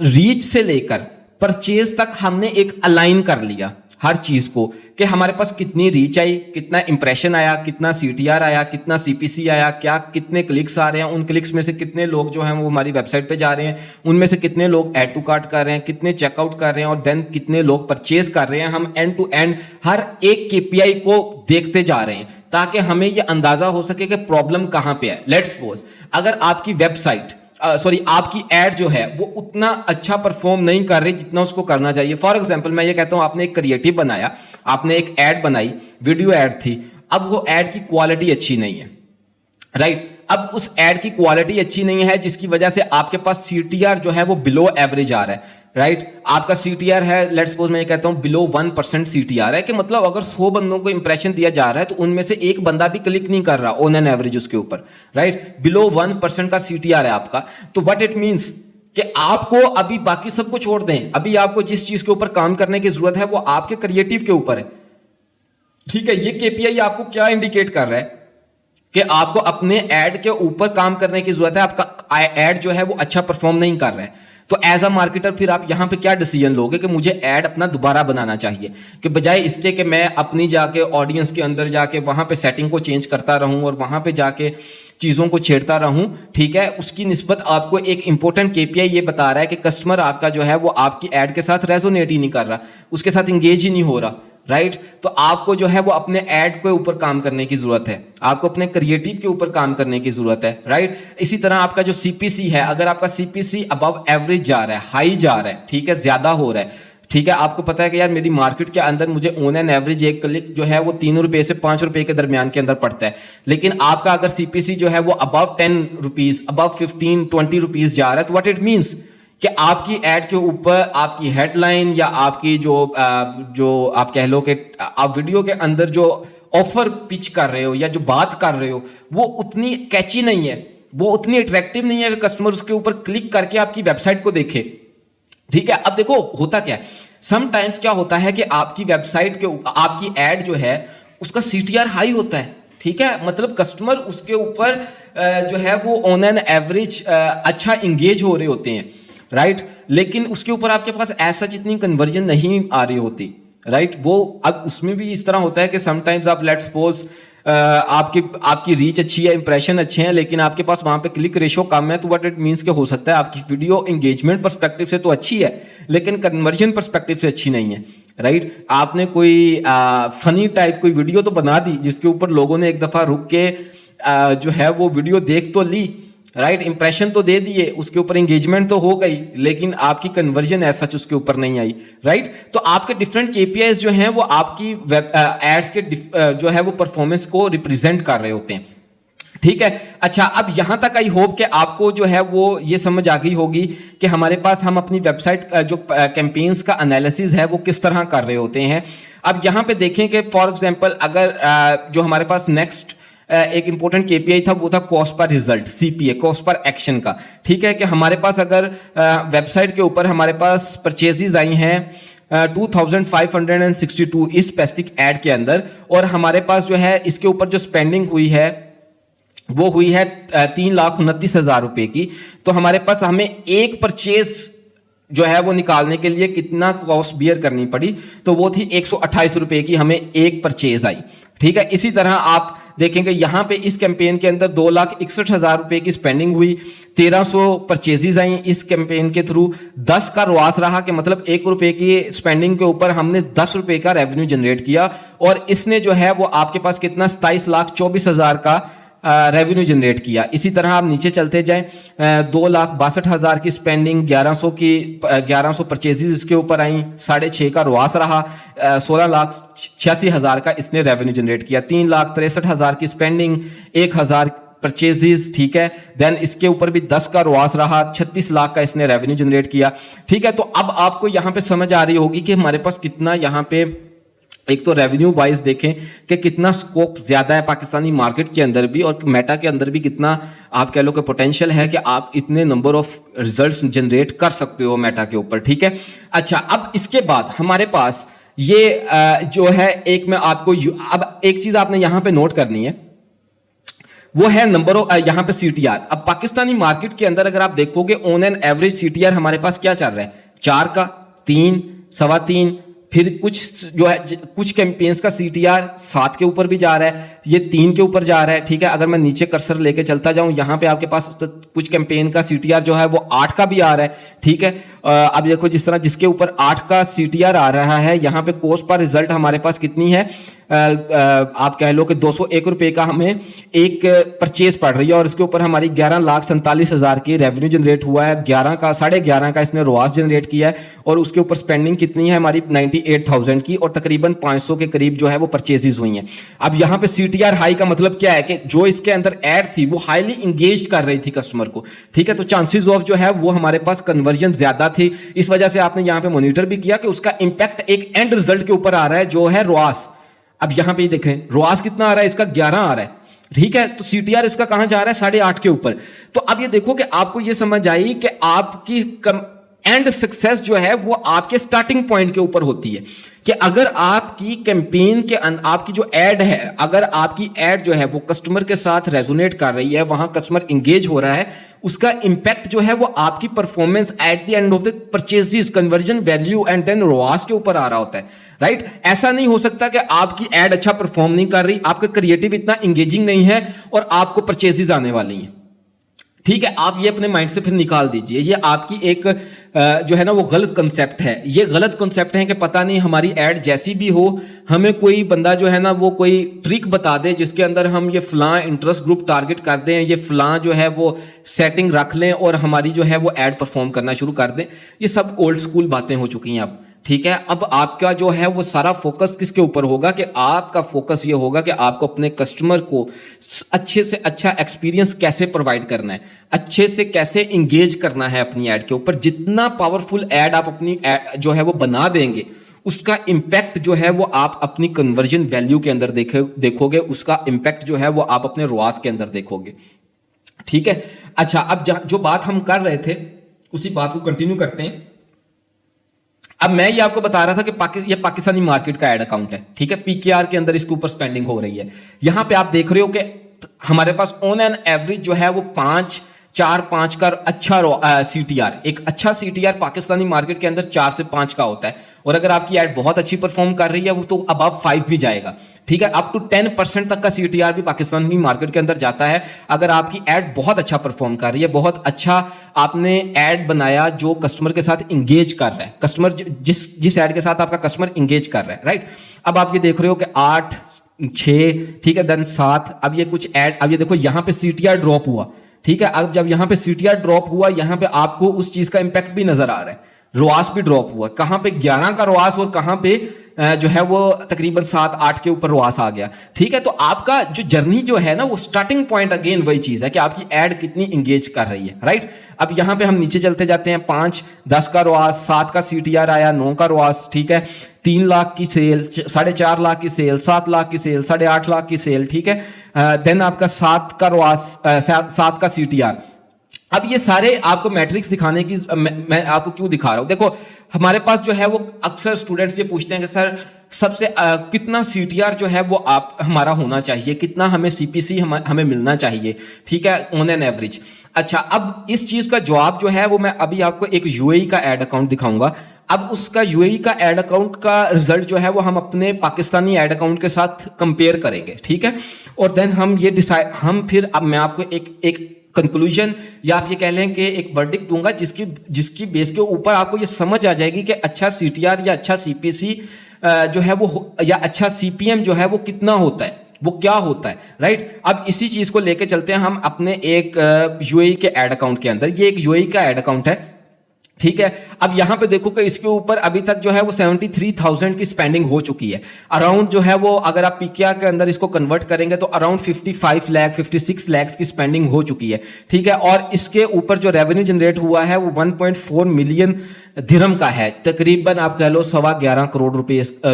रीच से लेकर परचेज तक हमने एक अलाइन कर लिया हर चीज को, कि हमारे पास कितनी रीच आई, कितना इंप्रेशन आया, कितना सीटीआर आया, कितना सीपीसी आया, क्या कितने क्लिक्स आ रहे हैं, उन क्लिक्स में से कितने लोग जो हैं वो हमारी वेबसाइट पे जा रहे हैं, उनमें से कितने लोग ऐड टू कार्ट कर रहे हैं, कितने चेकआउट कर रहे हैं, और देन कितने लोग परचेज कर रहे हैं। हम एंड टू एंड हर एक केपीआई को देखते जा रहे हैं ताकि हमें ये अंदाजा हो सके कि प्रॉब्लम कहां पे है। लेट्स सपोज अगर आपकी वेबसाइट आपकी एड जो है वो उतना अच्छा परफॉर्म नहीं कर रही जितना उसको करना चाहिए। फॉर एग्जांपल मैं ये कहता हूं, आपने एक क्रिएटिव बनाया, आपने एक एड बनाई, वीडियो एड थी, अब वो एड की क्वालिटी अच्छी नहीं है, राइट। अब उस एड की क्वालिटी अच्छी नहीं है जिसकी वजह से आपके पास सीटीआर जो है वो बिलो एवरेज आ रहा है, राइट। आपका सीटीआर है, लेट्स सपोज मैं ये कहता हूं बिलो 1% सीटीआर है, कि मतलब अगर 100 बंदों को इंप्रेशन दिया जा रहा है तो उनमें से एक बंदा भी क्लिक नहीं कर रहा ऑन एन एवरेज उसके ऊपर, राइट। बिलो 1% का सीटीआर है आपका, तो व्हाट इट मींस कि आपको अभी बाकी सबको छोड़ दें, अभी आपको जिस चीज के ऊपर काम करने की जरूरत है वो आपके क्रिएटिव के ऊपर है, ठीक है। ये केपीआई आपको क्या इंडिकेट कर रहा है कि आपको अपने ऐड के ऊपर काम करने की जरूरत है, आपका ऐड जो है वो अच्छा परफॉर्म नहीं कर रहा है। तो एज अ मार्केटर फिर आप यहाँ पे क्या डिसीजन लोगे कि मुझे ऐड अपना दोबारा बनाना चाहिए, कि बजाय इसके कि मैं अपनी जाके ऑडियंस के अंदर जाके वहाँ पे सेटिंग को चेंज करता रहूँ और वहाँ पे जाके चीज़ों को छेड़ता रहूँ, ठीक है, उसकी निस्बत आपको एक इंपॉर्टेंट केपीआई ये बता रहा है कि कस्टमर आपका जो है वो आपकी ऐड के साथ रेजोनेट ही नहीं कर रहा, उसके साथ इंगेज ही नहीं हो रहा, राइट। तो आपको जो है वो अपने ऐड के ऊपर काम करने की जरूरत है, आपको अपने क्रिएटिव के ऊपर काम करने की जरूरत है, राइट। इसी तरह आपका जो सीपीसी है, अगर आपका सीपीसी अबव एवरेज जा रहा है, हाई जा रहा है, ठीक है, ज्यादा हो रहा है, ठीक है, आपको पता है कि यार मेरी मार्केट के अंदर मुझे ऑन एन एवरेज एक क्लिक जो है वो 3 रुपए से 5 रुपए के दरमियान के अंदर पड़ता है, लेकिन आपका अगर सीपीसी जो है वो अबव 10 रुपीज, अबव 15-20 रुपीज जा रहा है, तो व्हाट इट मीन्स कि आपकी एड के ऊपर आपकी हेडलाइन या आपकी जो आप कह लो कि आप वीडियो के अंदर जो ऑफर पिच कर रहे हो या जो बात कर रहे हो वो उतनी कैची नहीं है, वो उतनी अट्रैक्टिव नहीं है कि कस्टमर उसके ऊपर क्लिक करके आपकी वेबसाइट को देखे, ठीक है। अब देखो होता क्या है, समटाइम्स क्या होता है कि आपकी वेबसाइट के आपकी एड जो है उसका सीटीआर हाई होता है, ठीक है, मतलब कस्टमर उसके ऊपर जो है वो ऑन एन एवरेज अच्छा इंगेज हो रहे होते हैं, राइट, लेकिन उसके ऊपर आपके पास ऐसा जितनी कन्वर्जन नहीं आ रही होती, राइट। वो अब उसमें भी इस तरह होता है कि समटाइम्स आप लेट्स सपोज आपकी रीच अच्छी है, इंप्रेशन अच्छे हैं, लेकिन आपके पास वहां पे क्लिक रेशो कम है, तो व्हाट इट मींस के हो सकता है आपकी वीडियो एंगेजमेंट पर्सपेक्टिव से तो अच्छी है लेकिन कन्वर्जन पर्सपेक्टिव से अच्छी नहीं है, राइट। आपने कोई फनी टाइप कोई वीडियो तो बना दी जिसके ऊपर लोगों ने एक दफा रुक के जो है वो वीडियो देख तो ली, राइट, इंप्रेशन तो दे दिए, उसके ऊपर एंगेजमेंट तो हो गई, लेकिन आपकी कन्वर्जन ऐसा सच उसके ऊपर नहीं आई, राइट। तो आपके डिफरेंट केपीआईज जो हैं वो आपकी वेब एड्स के जो है वो परफॉर्मेंस को रिप्रेजेंट कर रहे होते हैं, ठीक है। अच्छा, अब यहां तक आई होप कि आपको जो है वो ये समझ आ गई होगी कि हमारे पास हम अपनी वेबसाइट जो कैंपेन्स का एनालिसिस है वो किस तरह कर रहे होते हैं। अब यहां पे देखें कि फॉर एग्जांपल अगर जो हमारे पास नेक्स्ट एक इंपॉर्टेंट केपीआई था वो था cost per result, CPA, cost per action का, ठीक है, कि हमारे पास अगर वेबसाइट के ऊपर हमारे पास परचेजेज आई हैं 2562 इस स्पेसिफिक एड के अंदर, और हमारे पास जो है इसके ऊपर जो स्पेंडिंग हुई है वो हुई है 3,29,000 रुपए की, तो हमारे पास हमें एक परचेज जो है वो निकालने के लिए कितना कॉस्ट बियर करनी पड़ी, तो वो थी 128 रुपए की हमें एक परचेज आई, ठीक है। इसी तरह आप देखेंगे यहां पे इस कैंपेन के अंदर 2,61,000 रुपए की स्पेंडिंग हुई, 1300 परचेजेज आई इस कैंपेन के थ्रू, 10 का रॉस रहा कि मतलब 1 रुपए की स्पेंडिंग के ऊपर हमने 10 रुपए का रेवेन्यू जनरेट किया, और इसने जो है वो आपके पास कितना 27,24,000 का रेवेन्यू जनरेट किया। इसी तरह आप नीचे चलते जाएं, 2,62,000 की स्पेंडिंग, 1100 परचेजेज इसके ऊपर आई, 6.5 का रॉस रहा, 16,86,000 का इसने रेवेन्यू जनरेट किया, 3,63,000 की स्पेंडिंग, 1,000 परचेजेस, ठीक है, देन इसके ऊपर भी 10 का रॉस रहा, 36 लाख का इसने रेवेन्यू जनरेट किया, ठीक है। तो अब आपको यहां पे समझ आ रही होगी कि हमारे पास कितना यहां पे एक तो रेवेन्यू वाइज देखें कि कितना स्कोप ज्यादा है पाकिस्तानी मार्केट के अंदर भी, और मेटा के अंदर भी कितना आप कह लो कि पोटेंशियल है कि आप इतने नंबर ऑफ रिजल्ट्स जनरेट कर सकते हो मेटा के ऊपर, ठीक है। अच्छा, अब इसके बाद हमारे पास ये जो है एक मैं आपको अब एक चीज आपने यहां पे नोट करनी है, वो है नंबर ऑफ यहां पे सीटीआर। अब पाकिस्तानी मार्केट के अंदर अगर आप देखोगे ऑन एन एवरेज सीटीआर हमारे पास क्या चल रहा है, 4 का, 3, 3.25, फिर कुछ जो है कुछ कैंपेन्स का सीटीआर 7 के ऊपर भी जा रहा है, ये 3 के ऊपर जा रहा है, ठीक है। अगर मैं नीचे कर्सर लेके चलता जाऊं यहां पे आपके पास कुछ कैंपेन का सीटीआर जो है वो 8 का भी आ रहा है, ठीक है। अब देखो जिस तरह जिसके ऊपर 8 का सीटीआर आ रहा है, यहां पे कॉस्ट पर रिजल्ट हमारे पास कितनी है, आप कह लो कि 201 रुपए का हमें एक परचेज पड़ रही है, और इसके ऊपर हमारी 11,47,000 की रेवेन्यू जनरेट हुआ है, 11.5 का इसने रॉस जनरेट किया है, और उसके ऊपर स्पेंडिंग कितनी है हमारी 98,000 की, और तकरीबन 500 के करीब जो है वो परचेजेस हुई हैं। अब यहां पे सीटीआर हाई का मतलब क्या है कि जो इसके अंदर एड थी वो हाईली इंगेज कर रही थी कस्टमर को, ठीक है, तो चांसेस ऑफ जो है वो हमारे पास कन्वर्जन ज्यादा थी। इस वजह से आपने यहां पे मॉनिटर भी किया कि उसका इंपैक्ट एक एंड रिजल्ट के ऊपर आ रहा है जो है रॉस। अब यहां पे देखें रॉस कितना आ रहा है, इसका 11 आ रहा है, ठीक है, तो सीटीआर इसका कहां जा रहा है 8.5 के ऊपर। तो अब ये देखो कि आपको ये समझ आई कि आपकी एंड सक्सेस जो है वो आपके स्टार्टिंग पॉइंट के ऊपर होती है कि अगर आपकी कैंपेन के आपकी जो एड है, अगर आपकी एड जो है वो कस्टमर के साथ रेजोनेट कर रही है, वहां कस्टमर इंगेज हो रहा है, उसका इंपैक्ट जो है वो आपकी performance at the end of the purchases, conversion value and then ROAS के ऊपर आ रहा होता है, राइट। ऐसा नहीं हो सकता कि आपकी एड अच्छा परफॉर्म नहीं कर रही, आपका क्रिएटिव इतना इंगेजिंग नहीं है और आपको परचेजेस आने वाली हैं, ठीक है। आप ये अपने माइंड से फिर निकाल दीजिए, ये आपकी एक जो है ना वो गलत कंसेप्ट है। ये गलत कंसेप्ट है कि पता नहीं हमारी ऐड जैसी भी हो, हमें कोई बंदा जो है ना वो कोई ट्रिक बता दे जिसके अंदर हम ये फलां इंटरेस्ट ग्रुप टारगेट कर दें, ये फलां जो है वो सेटिंग रख लें और हमारी जो है वो ऐड परफॉर्म करना शुरू कर दें। ये सब ओल्ड स्कूल बातें हो चुकी हैं अब, ठीक है। अब आपका जो है वो सारा फोकस किसके ऊपर होगा कि आपका फोकस ये होगा कि आपको अपने कस्टमर को अच्छे से अच्छा एक्सपीरियंस कैसे प्रोवाइड करना है, अच्छे से कैसे इंगेज करना है अपनी ऐड के ऊपर। जितना पावरफुल ऐड आप अपनी जो है वो बना देंगे, उसका इंपैक्ट जो है वो आप अपनी कन्वर्जन वैल्यू के अंदर देखोगे, उसका इंपैक्ट जो है वो आप अपने रुआस के अंदर देखोगे, ठीक है। अच्छा, अब जो बात हम कर रहे थे उसी बात को कंटिन्यू करते हैं। अब मैं ये आपको बता रहा था कि ये पाकिस्तानी मार्केट का एड अकाउंट है, ठीक है। पीकेआर के अंदर इसके ऊपर स्पेंडिंग हो रही है। यहां पे आप देख रहे हो कि हमारे पास ऑन एन एवरेज जो है वो 4-5 का अच्छा सीटीआर, एक अच्छा सीटीआर पाकिस्तानी मार्केट के अंदर 4 से 5 का होता है। और अगर आपकी ऐड बहुत अच्छी परफॉर्म कर रही है वो तो अबव 5 भी जाएगा, ठीक है। अप टू 10% तक का सीटीआर भी पाकिस्तानी मार्केट के अंदर जाता है अगर आपकी ऐड बहुत अच्छा परफॉर्म कर रही है, बहुत अच्छा आपने ऐड बनाया जो कस्टमर के साथ इंगेज कर रहा है, कस्टमर जिस ऐड के साथ आपका कस्टमर इंगेज कर रहा है, राइट। अब आप ये देख रहे हो कि 8, 6, ठीक है, देन 7। अब ये कुछ ऐड, अब ये देखो यहाँ पे सीटीआर ड्रॉप हुआ, ठीक है। अब जब यहां पे सीटीआर ड्रॉप हुआ, यहां पे आपको उस चीज का इंपैक्ट भी नजर आ रहा है, रोआस भी ड्रॉप हुआ। कहां पे 11 का रोआस और कहां पे जो है वो तकरीबन 7-8 के ऊपर रोआस आ गया, ठीक है। तो आपका जो जर्नी जो है ना वो स्टार्टिंग पॉइंट अगेन वही चीज है कि आपकी ऐड कितनी इंगेज कर रही है, राइट। अब यहां पे हम नीचे चलते जाते हैं। 5, 10 का रोआस, 7 का सीटीआर आया, 9 का रोआस, ठीक है। 3 लाख की सेल, 4.5 लाख की सेल, 7 लाख की सेल, 8.5 लाख की सेल, ठीक है। देन आपका 7 का रोआस, 7 का सीटीआर। अब ये सारे आपको मैट्रिक्स दिखाने की मैं आपको क्यों दिखा रहा हूं, देखो हमारे पास जो है वो अक्सर स्टूडेंट्स ये पूछते हैं कि सर सबसे कितना सीटीआर जो है वो आप हमारा होना चाहिए, कितना हमें सीपीसी हमें मिलना चाहिए, ठीक है, ऑन एन एवरेज। अच्छा, अब इस चीज का जवाब जो है वो मैं अभी आपको एक यूएई का एड अकाउंट दिखाऊंगा। अब उसका यूएई का एड अकाउंट का रिजल्ट जो है वो हम अपने पाकिस्तानी एड अकाउंट के साथ कंपेयर करेंगे, ठीक है। और देन हम ये डिसाइड, हम फिर अब मैं आपको एक कंक्लूजन या आप ये कह लें कि एक वर्डिक्ट दूंगा जिसकी बेस के ऊपर आपको ये समझ आ जाएगी कि अच्छा सीटीआर या अच्छा सीपीसी जो है वो या अच्छा सीपीएम जो है वो कितना होता है, वो क्या होता है, राइट। अब इसी चीज को लेके चलते हैं हम अपने एक यूएई के एड अकाउंट के अंदर। ये एक यूएई का एड अकाउंट है, ठीक है। अब यहां पे देखो कि इसके ऊपर अभी तक जो है वो 73,000 की स्पेंडिंग हो चुकी है। अराउंड जो है वो अगर आप पीकेआर के अंदर इसको कन्वर्ट करेंगे तो अराउंड 55 लाख 56 लाख की स्पेंडिंग हो चुकी है, ठीक है। और इसके ऊपर जो रेवेन्यू जनरेट हुआ है वो 1.4 मिलियन दिरहम का है, तकरीबन आप कह लो 11.25 करोड़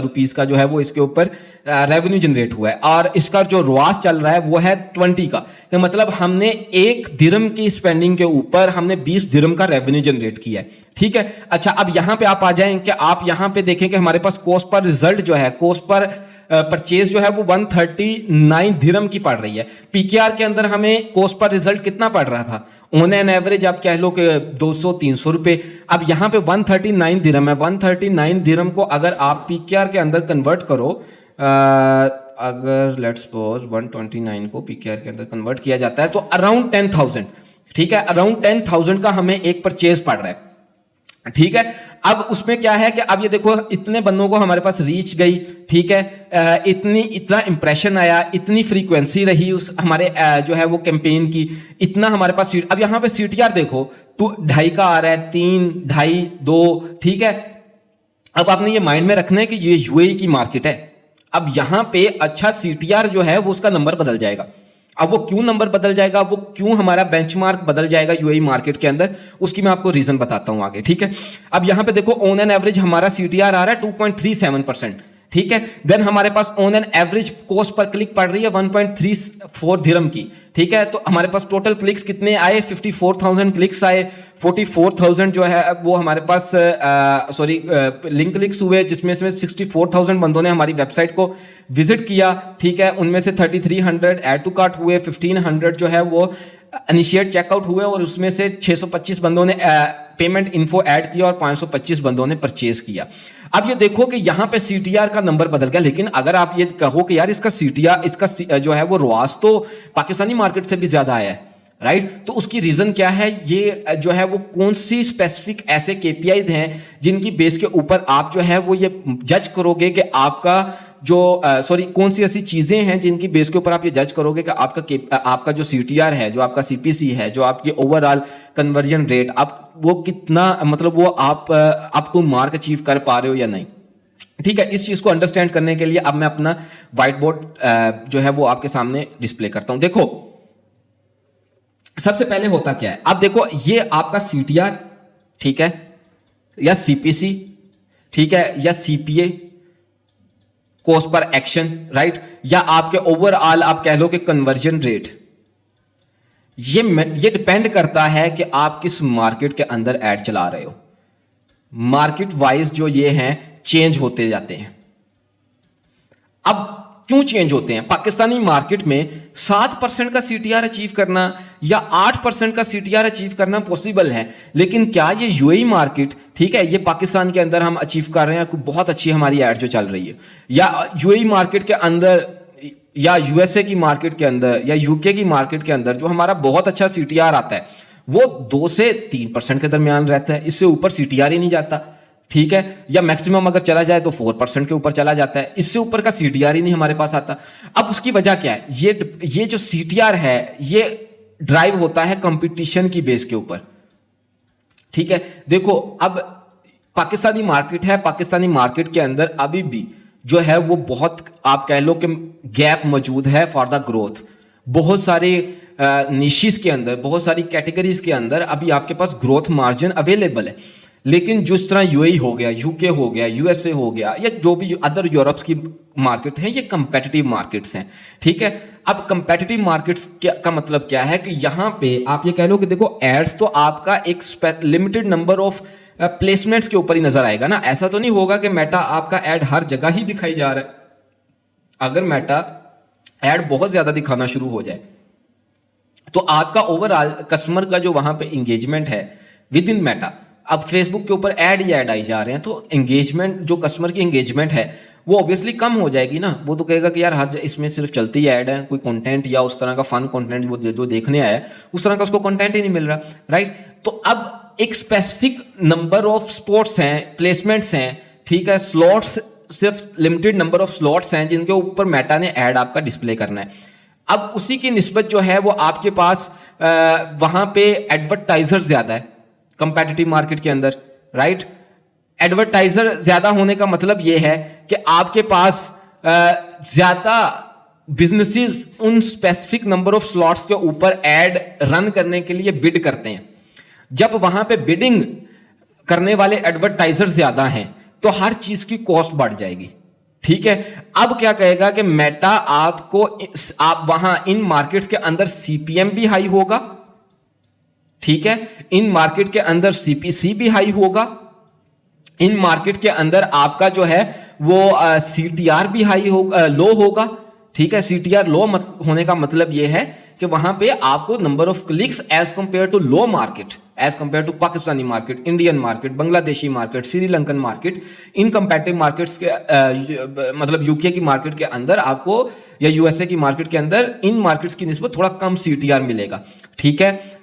रुपीस का जो है वो इसके ऊपर रेवेन्यू जनरेट हुआ है। और इसका जो रुआस चल रहा है वो है 20 का, तो मतलब हमने 1 दिरहम की स्पेंडिंग के ऊपर हमने 20 दिरहम का रेवेन्यू जनरेट किया है, ठीक है। अच्छा, अब यहां पे आप आ जाएं कि आप यहां पे देखें कि हमारे पास कॉस्ट पर रिजल्ट जो है, कॉस्ट पर परचेज जो है वो 139 दिरहम की पड़ रही है। पीकेआर के अंदर हमें कॉस्ट पर रिजल्ट कितना पड़ रहा था, ऑन एन एवरेज आप कह लो कि 200-300 रुपए। अब यहां पे 139 दिरहम है। 139 दिरहम को अगर आप पीकेआर के अंदर कन्वर्ट करो, अगर लेट्स सपोज 129 को पीकेआर के अंदर कन्वर्ट किया जाता है तो अराउंड 10,000, ठीक है, अराउंड 10,000 का हमें एक परचेज पड़ रहा है, ठीक है। अब उसमें क्या है कि अब ये देखो इतने बंदों को हमारे पास रीच गई, ठीक है, इतना इंप्रेशन आया, इतनी फ्रीक्वेंसी रही उस हमारे जो है वो कैंपेन की, इतना हमारे पास अब यहां पे सीटीआर देखो 2.5 का आ रहा है, 3, 2.5, 2, ठीक है। अब आपने ये माइंड में रखना है कि ये यूएई की मार्केट है। अब यहां पे अच्छा सीटीआर जो है वो उसका नंबर बदल जाएगा। अब वो क्यों नंबर बदल जाएगा, वो क्यों हमारा बेंचमार्क बदल जाएगा यूएई मार्केट के अंदर, उसकी मैं आपको रीजन बताता हूं आगे, ठीक है। अब यहां पे देखो ऑन एन एवरेज हमारा सीटीआर आ रहा है 2.37%, ठीक है। देन हमारे pass on an average cost per click पड़ रही है 1.34 दिरहम की, ठीक है। तो हमारे पास टोटल क्लिक्स कितने आए, 54,000 क्लिक्स आए। 44,000 जो है वो हमारे पास लिंक क्लिक्स हुए, जिसमें से 64,000 बंदों ने हमारी वेबसाइट को विजिट किया, ठीक है। उनमें से 3300 ऐड टू कार्ट हुए, 1500 जो है वो इनिशिएट चेकआउट हुए, और उसमें से 625 बंदों ने पेमेंट इन्फो ऐड किया और 525 बंदों ने परचेज किया। अब ये देखो कि यहां पे सीटीआर का नंबर बदल गया, लेकिन अगर आप ये कहो कि यार इसका सीटीआर, इसका जो है वो ROAS तो पाकिस्तानी मार्केट से भी ज्यादा आया है, राइट। तो उसकी रीजन क्या है, ये जो है वो कौन सी स्पेसिफिक ऐसे केपीआईज हैं जिनकी बेस के ऊपर आप जो है वो ये जज करोगे कि आपका जो कौन सी ऐसी चीजें हैं जिनकी बेस के ऊपर आप ये जज करोगे कि आपका जो सीटीआर है, जो आपका सीपीसी है, जो आपकी ओवरऑल कन्वर्जन रेट, आप वो कितना, मतलब वो आपको मार्क अचीव कर पा रहे हो या नहीं, ठीक है। इस चीज को अंडरस्टैंड करने के लिए अब मैं अपना व्हाइट बोर्ड जो है वो आपके सामने डिस्प्ले करता हूं। देखो सबसे पहले होता क्या है, आप देखो ये आपका सीटीआर, ठीक है, या सीपीसी, ठीक है, या CPA, cost per action, right, या आपके ओवरऑल आप कह लो कि कन्वर्जन रेट। ये डिपेंड करता है कि आप किस मार्केट के अंदर ऐड चला रहे हो। मार्केट वाइज जो ये हैं चेंज होते जाते हैं। अब क्यों चेंज होते हैं, पाकिस्तानी मार्केट में 7% का सीटीआर अचीव करना या 8% का सीटीआर अचीव करना पॉसिबल है, लेकिन क्या ये यूएई मार्केट, ठीक है, ये पाकिस्तान के अंदर हम अचीव कर रहे हैं, बहुत अच्छी हमारी ऐड जो चल रही है, या यूएई मार्केट के अंदर या यूएसए की मार्केट के अंदर या यूके की मार्केट के अंदर जो हमारा बहुत अच्छा सीटीआर आता है वो 2 से 3% के दरमियान रहता है, इससे ऊपर सीटीआर ही नहीं जाता, ठीक है। या मैक्सिमम अगर चला जाए तो 4% के ऊपर चला जाता है, इससे ऊपर का सीटीआर ही नहीं हमारे पास आता। अब उसकी वजह क्या है, ये जो सीटीआर है ये ड्राइव होता है कंपटीशन की बेस के ऊपर, ठीक है। देखो अब पाकिस्तानी मार्केट है, पाकिस्तानी मार्केट के अंदर अभी भी जो है वो बहुत, आप कह लो कि गैप मौजूद है फॉर द ग्रोथ। बहुत सारे निशिस के अंदर, बहुत सारी कैटेगरीज के अंदर अभी आपके पास ग्रोथ मार्जिन अवेलेबल है, लेकिन जिस तरह यूएई हो गया, यूके हो गया, यूएसए हो गया, या जो भी अदर यूरोप्स की मार्केट है, ये कंपेटिटिव मार्केट्स हैं, ठीक है। अब कंपेटिटिव मार्केट्स का मतलब क्या है कि यहां पे आप ये कह लो कि देखो एड्स तो आपका एक लिमिटेड नंबर ऑफ प्लेसमेंट्स के ऊपर ही नजर आएगा ना। ऐसा तो नहीं होगा कि मेटा आपका एड हर जगह ही दिखाई जा रहा है। अगर मेटा एड बहुत ज्यादा दिखाना शुरू हो जाए तो आपका ओवरऑल कस्टमर का जो वहां पे इंगेजमेंट है विद इन मेटा, अब फेसबुक के ऊपर ऐड ही ऐड आई जा रहे हैं, तो एंगेजमेंट, जो कस्टमर की एंगेजमेंट है वो ऑब्वियसली कम हो जाएगी ना। वो तो कहेगा कि यार हर इसमें सिर्फ चलती ही ऐड है, कोई कंटेंट या उस तरह का फन कंटेंट वो जो देखने आया है उस तरह का उसको कंटेंट ही नहीं मिल रहा, राइट। तो अब एक स्पेसिफिक नंबर ऑफ स्पॉट्स हैं, प्लेसमेंट्स हैं, ठीक है, स्लॉट्स, सिर्फ लिमिटेड नंबर ऑफ स्लॉट्स हैं जिनके ऊपर मेटा ने ऐड आपका डिस्प्ले करना है। अब उसी की निस्बत जो है वो आपके पास वहां पे एडवर्टाइजर ज्यादा है कंपेटिटिव मार्केट के अंदर, राइट। एडवर्टाइजर ज्यादा होने का मतलब यह है कि आपके पास ज्यादा बिजनेसेस उन स्पेसिफिक नंबर ऑफ स्लॉट्स के ऊपर ऐड रन करने के लिए बिड करते हैं। जब वहां पे बिडिंग करने वाले एडवर्टाइजर ज्यादा हैं तो हर चीज की कॉस्ट बढ़ जाएगी, ठीक है। अब क्या कहेगा कि मेटा आपको, आप वहां इन मार्केट्स के अंदर सीपीएम भी हाई होगा, ठीक है, इन मार्केट के अंदर सीपीसी भी हाई होगा, इन मार्केट के अंदर आपका जो है वो सीटीआर भी हाई होगा, लो होगा, ठीक है। सीटीआर लो होने का मतलब यह है कि वहां पे आपको number of clicks as compare to low market, as compare to Pakistani market, Indian market, Bangladeshi market, Sri Lankan market, in competitive markets के मतलब यूके की मार्केट के अंदर आपको, या यूएसए की मार्केट के अंदर इन मार्केट्स की निस्बत थोड़ा कम सीटीआर मिलेगा, ठीक है।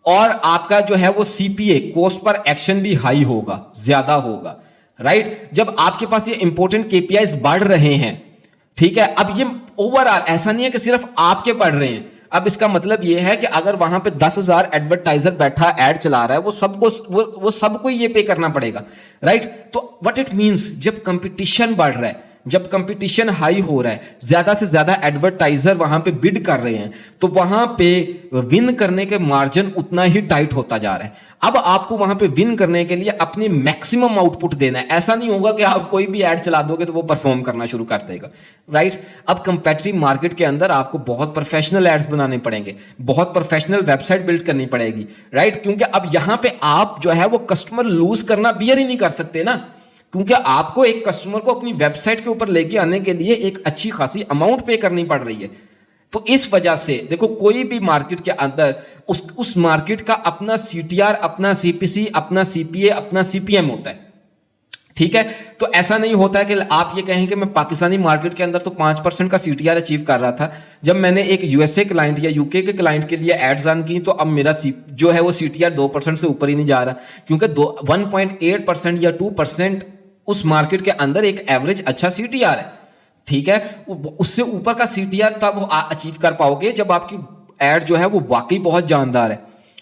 और आपका जो है वो सीपीए, कॉस्ट पर एक्शन भी हाई होगा, ज्यादा होगा, राइट। जब आपके पास ये इंपॉर्टेंट केपीआईज बढ़ रहे हैं, ठीक है, अब ये ओवरऑल ऐसा नहीं है कि सिर्फ आपके बढ़ रहे हैं। अब इसका मतलब ये है कि अगर वहां पे 10,000 एडवर्टाइजर बैठा ऐड चला रहा है, वो सबको ये पे करना पड़ेगा, राइट। तो व्हाट इट मींस, जब कंपटीशन बढ़ रहा है, जब कंपटीशन हाई हो रहा है, ज्यादा से ज्यादा एडवर्टाइजर वहां पे बिड कर रहे हैं, तो वहां पे विन करने के मार्जिन उतना ही टाइट होता जा रहा है। अब आपको वहां पे विन करने के लिए अपनी मैक्सिमम आउटपुट देना है। ऐसा नहीं होगा कि आप कोई भी ऐड चला दोगे तो वो परफॉर्म करना शुरू कर देगा, राइट। अब कंपेटिटिव मार्केट के अंदर आपको बहुत प्रोफेशनल एड्स बनाने पड़ेंगे, बहुत प्रोफेशनल वेबसाइट बिल्ड करनी पड़ेगी, राइट। क्योंकि अब यहां पे आप जो है वो कस्टमर लूज करना बियर ही नहीं कर सकते ना, क्योंकि आपको एक कस्टमर को अपनी वेबसाइट के ऊपर लेके आने के लिए एक अच्छी खासी अमाउंट पे करनी पड़ रही है। तो इस वजह से देखो, कोई भी मार्केट के अंदर उस मार्केट का अपना सीटीआर, अपना सीपीसी, अपना सीपीए, अपना सीपीएम होता है, ठीक है। तो ऐसा नहीं होता है कि आप ये कहें कि मैं पाकिस्तानी मार्केट के अंदर तो 5% का सीटीआर अचीव कर रहा था, जब मैंने एक यूएसए क्लाइंट या यूके के क्लाइंट के लिए एड्स रन की तो अब मेरा जो है वो सीटीआर 2% से ऊपर ही नहीं जा रहा, क्योंकि 1.8% या 2% उस मार्केट के अंदर एक एवरेज अच्छा सीटीआर है, ठीक है। उससे ऊपर का सीटीआर तब अचीव कर पाओगे जब आपकी एड जो है वो वाकई बहुत जानदार है,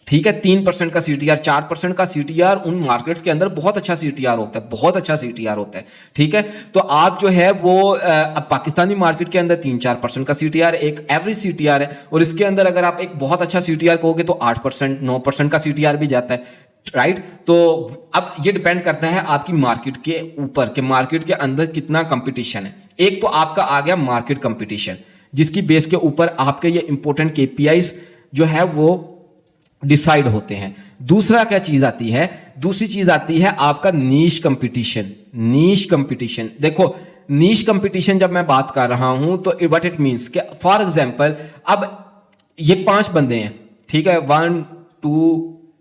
ठीक है। 3% का सीटीआर, 4% का सीटीआर उन मार्केट्स के अंदर बहुत अच्छा सीटीआर होता है, बहुत अच्छा सीटीआर होता है, ठीक है। तो आप जो है वो पाकिस्तानी मार्केट के अंदर 3-4% का सीटीआर एक एवरेज सीटीआर है, और इसके अंदर अगर आप एक बहुत अच्छा सीटीआर कहोगे तो 8%, 9% का सीटीआर भी जाता है, राइट। तो अब ये डिपेंड करता है आपकी मार्केट के ऊपर कि मार्केट के अंदर कितना कंपटीशन है। एक तो आपका आ गया मार्केट कंपटीशन, जिसकी बेस के ऊपर आपके ये इंपॉर्टेंट केपीआईज जो है वो डिसाइड होते हैं। दूसरा क्या चीज आती है, दूसरी चीज आती है आपका नीश कंपटीशन। नीश कंपटीशन, देखो नीश कंपटीशन जब मैं बात कर रहा हूं तो व्हाट इट मींस कि फॉर एग्जांपल अब ये 5 बंदे हैं, ठीक है, 1 2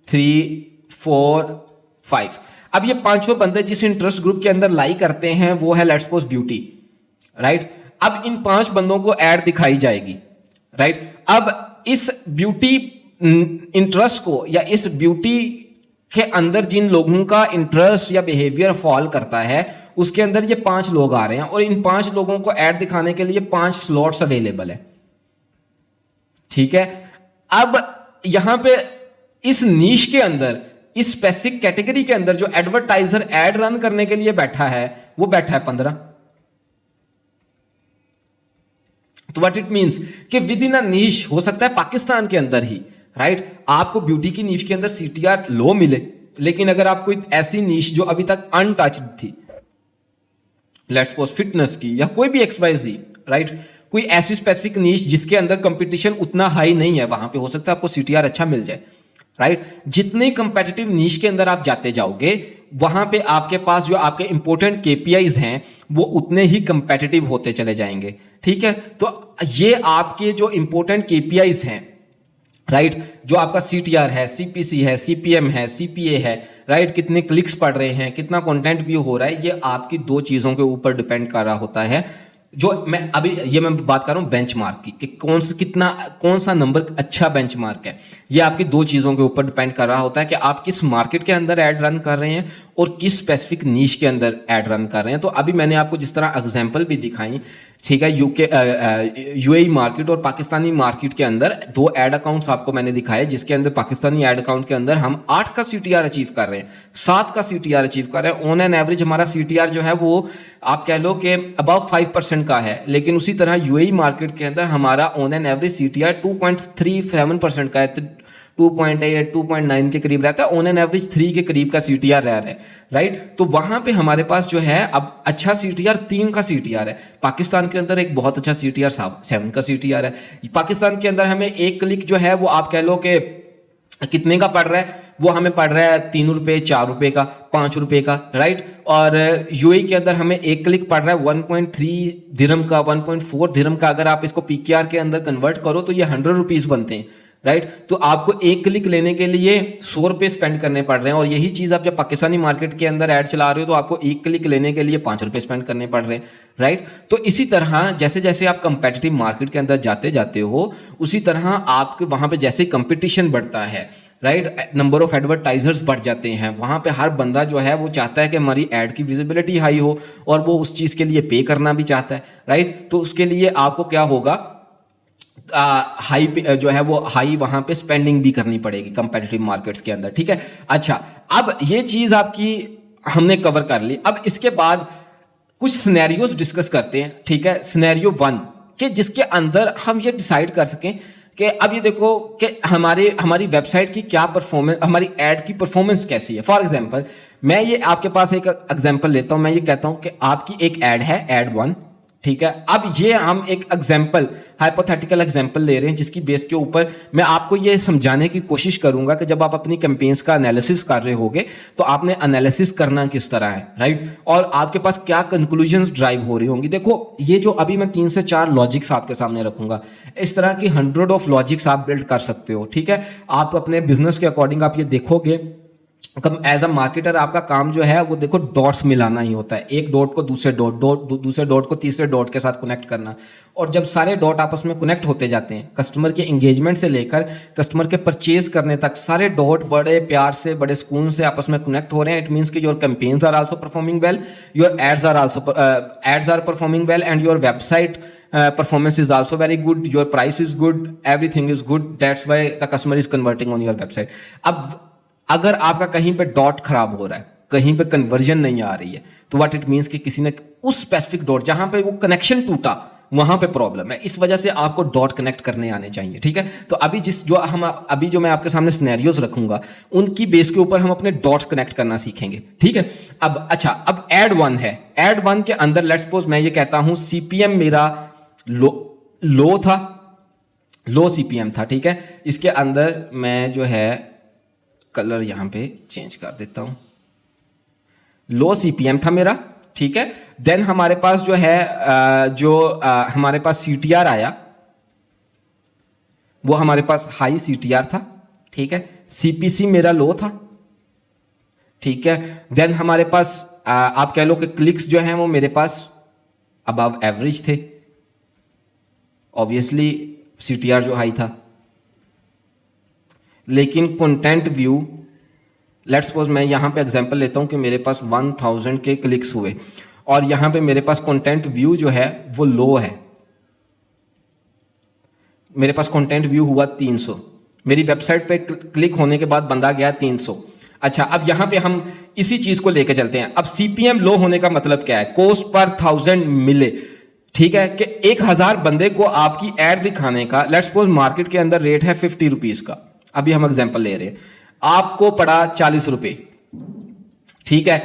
3 4 5। अब ये 5 बंदे जिस इंटरेस्ट ग्रुप के अंदर लाई करते हैं वो है लेट्स सपोज ब्यूटी, राइट। अब इन 5 बंदों को ऐड दिखाई जाएगी, राइट। अब इस ब्यूटी इंटरेस्ट को या इस ब्यूटी के अंदर जिन लोगों का इंटरेस्ट या बिहेवियर फॉल करता है उसके अंदर ये 5 लोग आ रहे हैं, और इन 5 लोगों को ऐड दिखाने के लिए 5 स्लॉट्स अवेलेबल है, ठीक है। अब यहां पे इस नीश के अंदर, इस स्पेसिफिक कैटेगरी के अंदर जो एडवर्टाइजर एड रन करने के लिए बैठा है वो बैठा है 15। तो व्हाट इट मींस कि विद इन अ नीश, हो सकता है पाकिस्तान के अंदर ही, राइट, आपको ब्यूटी की नीश के अंदर सीटीआर लो मिले, लेकिन अगर आपको ऐसी नीश जो अभी तक अनटच्ड थी, लेट्स सपोज फिटनेस की या कोई भी एक्सवाइजी, राइट, कोई ऐसी स्पेसिफिक नीश जिसके अंदर कंपटीशन उतना हाई नहीं है, वहां पे हो सकता है आपको सीटीआर अच्छा मिल जाए, राइट। जितनी कंपेटिटिव नीश के अंदर आप जाते जाओगे वहां पे आपके पास जो आपके इंपॉर्टेंट केपीआईज हैं वो उतने ही कंपेटिटिव होते चले जाएंगे, ठीक है। तो ये आपके जो इंपॉर्टेंट केपीआईज हैं, राइट, जो आपका सीटीआर है, सीपीसी है, सीपीएम है, सीपीए है, राइट, कितने क्लिक्स पढ़ रहे हैं, कितना कंटेंट व्यू हो रहा है, ये आपकी 2 चीजों के ऊपर डिपेंड कर रहा होता है। जो मैं बात कर रहा हूं बेंचमार्क की कि कौन सा नंबर अच्छा बेंचमार्क है, ये आपकी 2 चीजों के ऊपर डिपेंड कर रहा होता है कि आप किस मार्केट के अंदर ऐड रन कर रहे हैं और किस स्पेसिफिक नीश के अंदर ऐड रन कर रहे हैं। तो अभी मैंने आपको जिस तरह एग्जांपल भी दिखाई, ठीक है, यूएई मार्केट और पाकिस्तानी मार्केट के अंदर 2 ऐड अकाउंट्स आपको मैंने दिखाए, जिसके अंदर पाकिस्तानी ऐड अकाउंट के अंदर हम 8 का सीटीआर अचीव कर रहे हैं, 7 का सीटीआर अचीव कर रहे हैं। ऑन एन एवरेज हमारा सीटीआर जो है वो आप कह लो कि अबव 5% का है, लेकिन उसी तरह यूएई मार्केट के अंदर हमारा ऑन एन एवरेज सीटीआर 2.37% का है, 2.8 2.9 के करीब रहता है, ऑन एन एवरेज 3 के करीब का सीटीआर रह रहा है, राइट। तो वहां पे हमारे पास जो है अब अच्छा सीटीआर 3 का सीटीआर है। पाकिस्तान के अंदर एक बहुत अच्छा सीटीआर 7 का सीटीआर है। पाकिस्तान के अंदर हमें एक क्लिक जो है वो आप कह लो कि कितने का पड़ रहा है, वो हमें पड़ रहा है 3 रुपए, 4 रुपए का, 5 रुपए का, राइट। और यूएई के अंदर हमें एक क्लिक पड़ रहा है 1.3 दिरहम का, 1.4 दिरहम का। अगर आप इसको पीकेआर के अंदर कन्वर्ट करो तो ये 100 रुपीज बनते हैं, राइट। तो आपको एक क्लिक लेने के लिए 100 रुपए स्पेंड करने पड़ रहे हैं, और यही चीज आप जब पाकिस्तानी मार्केट के अंदर ऐड चला रहे हो तो आपको एक क्लिक लेने के लिए 5 रुपए स्पेंड करने पड़ रहे हैं, राइट। तो इसी तरह जैसे जैसे आप कंपेटिटिव मार्केट के अंदर जाते जाते हो, उसी तरह आपके वहां पे जैसे कंपटीशन बढ़ता है, राइट, नंबर ऑफ एडवर्टाइजर्स बढ़ जाते हैं, वहां पे हर बंदा जो है वो चाहता है कि हमारी ऐड की विजिबिलिटी हाई हो, और वो उस चीज के लिए पे करना भी चाहता है, राइट। तो उसके लिए आपको क्या होगा, हाई जो है वो हाई वहां पे स्पेंडिंग भी करनी पड़ेगी कंपेटिटिव मार्केट्स के अंदर, ठीक है। अच्छा, अब ये चीज आपकी हमने कवर कर ली। अब इसके बाद कुछ सिनेरियोज डिस्कस करते हैं, ठीक है। सिनेरियो 1 कि जिसके अंदर हम ये डिसाइड कर सकें कि अब ये देखो कि हमारी वेबसाइट की क्या परफॉर्मेंस, हमारी ऐड की परफॉर्मेंस कैसी है। फॉर एग्जांपल मैं ये आपके पास एक एग्जांपल लेता हूं, मैं ये कहता हूं कि आपकी एक ऐड है, ऐड 1, ठीक है। अब ये हम एक एग्जाम्पल, हाइपोथेटिकल एग्जाम्पल ले रहे हैं जिसकी बेस के ऊपर मैं आपको ये समझाने की कोशिश करूंगा कि जब आप अपनी कैंपेन्स का एनालिसिस कर रहे होगे तो आपने एनालिसिस करना किस तरह है, राइट, और आपके पास क्या कंक्लूजन्स ड्राइव हो रही होंगी। देखो ये जो अभी मैं 3 से 4 लॉजिक्स आपके सामने रखूंगा, इस तरह की 100 ऑफ लॉजिक्स आप बिल्ड कर सकते हो, ठीक है। आप अपने बिजनेस के अकॉर्डिंग आप ये देखोगे, एज अ मार्केटर आपका काम जो है वो देखो डॉट्स मिलाना ही होता है, एक डॉट को दूसरे दूसरे डॉट को तीसरे डॉट के साथ कनेक्ट करना। और जब सारे डॉट आपस में कनेक्ट होते जाते हैं, कस्टमर के एंगेजमेंट से लेकर कस्टमर के परचेज करने तक सारे डॉट बड़े प्यार से, बड़े सुकून से आपस में कनेक्ट हो रहे हैं, इट मीन्स कि your campaigns are also performing well, your ads are performing well and your website performance is also very good, your price is good, everything is good, that's why the customer is converting on your website। अब अगर आपका कहीं पे dot खराब हो रहा है, कहीं पे कन्वर्जन नहीं आ रही है, तो व्हाट इट मीन्स कि किसी ने उस स्पेसिफिक डॉट जहां पे वो कनेक्शन टूटा वहां पे प्रॉब्लम है, इस वजह से आपको डॉट कनेक्ट करने आने चाहिए, ठीक है। तो अभी जो मैं आपके सामने सिनेरियोज रखूंगा उनकी बेस के ऊपर हम अपने डॉट्स कनेक्ट करना सीखेंगे, ठीक है। अब ऐड 1 है, ऐड 1 के अंदर लेट्स सपोज मैं ये कहता हूं सीपीएम मेरा लो था, लो सीपीएम था, ठीक है। इसके अंदर मैं जो है कलर यहां पे चेंज कर देता हूं, लो सीपीएम था मेरा, ठीक है। देन हमारे पास जो है हमारे पास सीटीआर आया, वो हमारे पास हाई सीटीआर था, ठीक है। सीपीसी मेरा लो था, ठीक है। देन हमारे पास आप कह लो कि क्लिक्स जो हैं वो मेरे पास अबव एवरेज थे, ऑब्वियसली सीटीआर जो हाई था। लेकिन कंटेंट व्यू, लेट्स सपोज मैं यहां पे एग्जांपल लेता हूं कि मेरे पास 1000 के क्लिक्स हुए और यहां पे मेरे पास कंटेंट व्यू जो है वो लो है, मेरे पास कंटेंट व्यू हुआ 300, मेरी वेबसाइट पे क्लिक होने के बाद बंदा गया 300। अच्छा, अब यहां पे हम इसी चीज को लेके चलते हैं। अब सीपीएम लो होने का मतलब क्या है, कॉस्ट पर 1000 मिले, ठीक है, कि 1000 बंदे को आपकी एड दिखाने का लेट्स सपोज मार्केट के अंदर रेट है 50 रुपीज का, अभी हम एग्जांपल ले रहे हैं, आपको पड़ा 40 रुपए, ठीक है।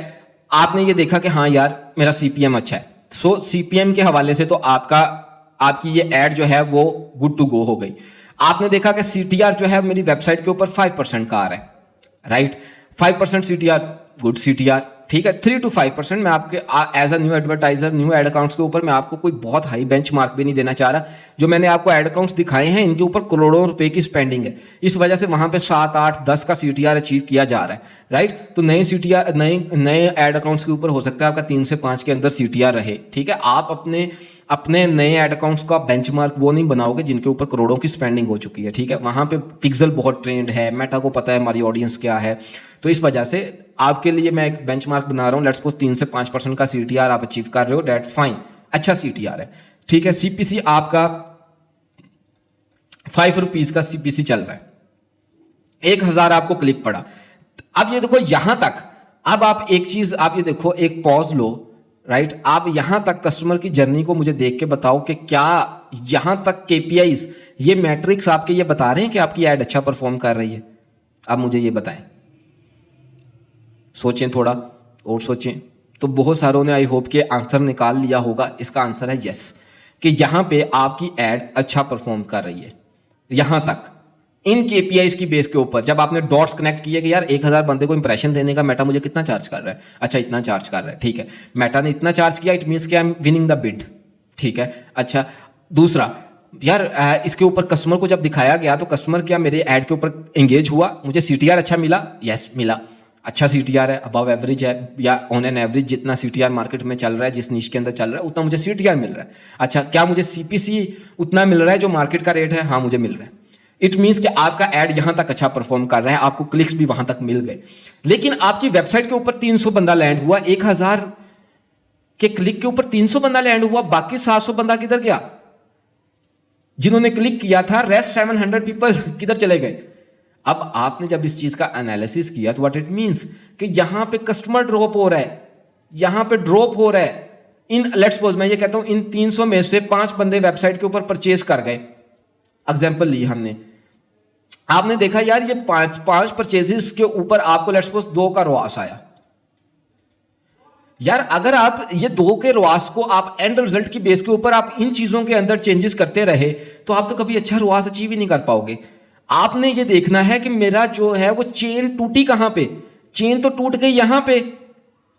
आपने ये देखा कि हाँ यार मेरा सीपीएम अच्छा है, सो सीपीएम के हवाले से तो आपकी ये एड जो है वो गुड टू गो हो गई। आपने देखा कि सीटीआर जो है मेरी वेबसाइट के ऊपर 5% का आ रहा है, राइट, 5% सीटीआर, गुड सीटीआर, ठीक है। 3 to 5% मैं आपके as a new advertiser, new ad accounts के ऊपर मैं आपको कोई बहुत हाई बेंचमार्क भी नहीं देना चाह रहा। जो मैंने आपको एड अकाउंट्स दिखाए हैं इनके ऊपर करोड़ों रुपए की स्पेंडिंग है, इस वजह से वहां पे 7, 8, 10 का सीटीआर अचीव किया जा रहा है, राइट। तो नए सीटीआर, नए एड अकाउंट्स के ऊपर हो सकता है आपका 3 से 5 के अंदर सीटीआर रहे, ठीक है। आप अपने नए एड अकाउंट्स का बेंचमार्क वो नहीं बनाओगे जिनके ऊपर करोड़ों की स्पेंडिंग हो चुकी है, ठीक है। वहां पे पिक्सल बहुत ट्रेंड है, मेटा को पता है हमारी ऑडियंस क्या है, तो इस वजह से आपके लिए मैं एक बेंचमार्क बना रहा हूं। लेट्स सपोज 3 से 5% का सीटीआर आप अचीव कर रहे हो, डेट फाइन, अच्छा सीटीआर है, ठीक है। सीपीसी आपका 5 रुपीज का सीपीसी चल रहा है, 1000 आपको क्लिक पड़ा। अब ये देखो यहां तक, अब आप एक चीज आप ये देखो, एक पॉज लो, राइट। आप यहां तक कस्टमर की जर्नी को मुझे देख के बताओ कि क्या यहां तक केपीआईज, ये मैट्रिक्स आपके ये बता रहे हैं कि आपकी एड अच्छा परफॉर्म कर रही है। आप मुझे ये बताएं, सोचें थोड़ा और सोचें। तो बहुत सारों ने आई होप के आंसर निकाल लिया होगा। इसका आंसर है यस, कि यहां पे आपकी एड अच्छा परफॉर्म कर रही है। यहां तक इन केपीआईज की बेस के ऊपर जब आपने डॉट्स कनेक्ट किए कि यार 1000 बंदे को इंप्रेशन देने का मेटा मुझे कितना चार्ज कर रहा है, अच्छा इतना चार्ज कर रहा है, ठीक है, मेटा ने इतना चार्ज किया, इट मीन्स कि I am winning the bid, ठीक है। अच्छा, दूसरा यार इसके ऊपर कस्टमर को जब दिखाया गया तो कस्टमर क्या मेरे ऐड के ऊपर एंगेज हुआ, मुझे सीटीआर अच्छा मिला, यस मिला, अच्छा सीटीआर है, अबव एवरेज है, या ऑन एन एवरेज जितना सीटीआर मार्केट में चल रहा है, जिस नीश के अंदर चल रहा है उतना मुझे सीटीआर मिल रहा है। अच्छा, क्या मुझे सीपीसी उतना मिल रहा है जो मार्केट का रेट है, हाँ मुझे मिल रहा है। इट मीन्स कि आपका एड यहां तक अच्छा परफॉर्म कर रहा है, आपको क्लिक्स भी वहां तक मिल गए। लेकिन आपकी वेबसाइट के ऊपर 300 बंदा लैंड हुआ, 1000 के क्लिक के ऊपर 300 बंदा लैंड हुआ, बाकी 700 बंदा किधर गया? जिन्होंने क्लिक किया था, रेस्ट 700 पीपल किधर चले गए? अब आपने जब इस चीज का एनालिसिस किया तो व्हाट इट मींस कि यहां पे कस्टमर ड्रॉप हो रहा है, यहां पे ड्रॉप हो रहा है, इन लेट्स सपोज मैं ये कहता हूं इन 300 में से 5 बंदे वेबसाइट के ऊपर परचेज कर गए, एग्जांपल ली हमने, आपने देखा यार ये पांच परचेजेस के ऊपर आपको लेट्स सपोज 2 का रॉस आया। यार अगर आप ये 2 के रॉस को आप एंड रिजल्ट की बेस के ऊपर आप इन चीजों के अंदर चेंजेस करते रहे तो आप तो कभी अच्छा रॉस अचीव ही नहीं कर पाओगे। आपने ये देखना है कि मेरा जो है वो चेन टूटी कहां पे, चेन तो टूट गई यहां पे,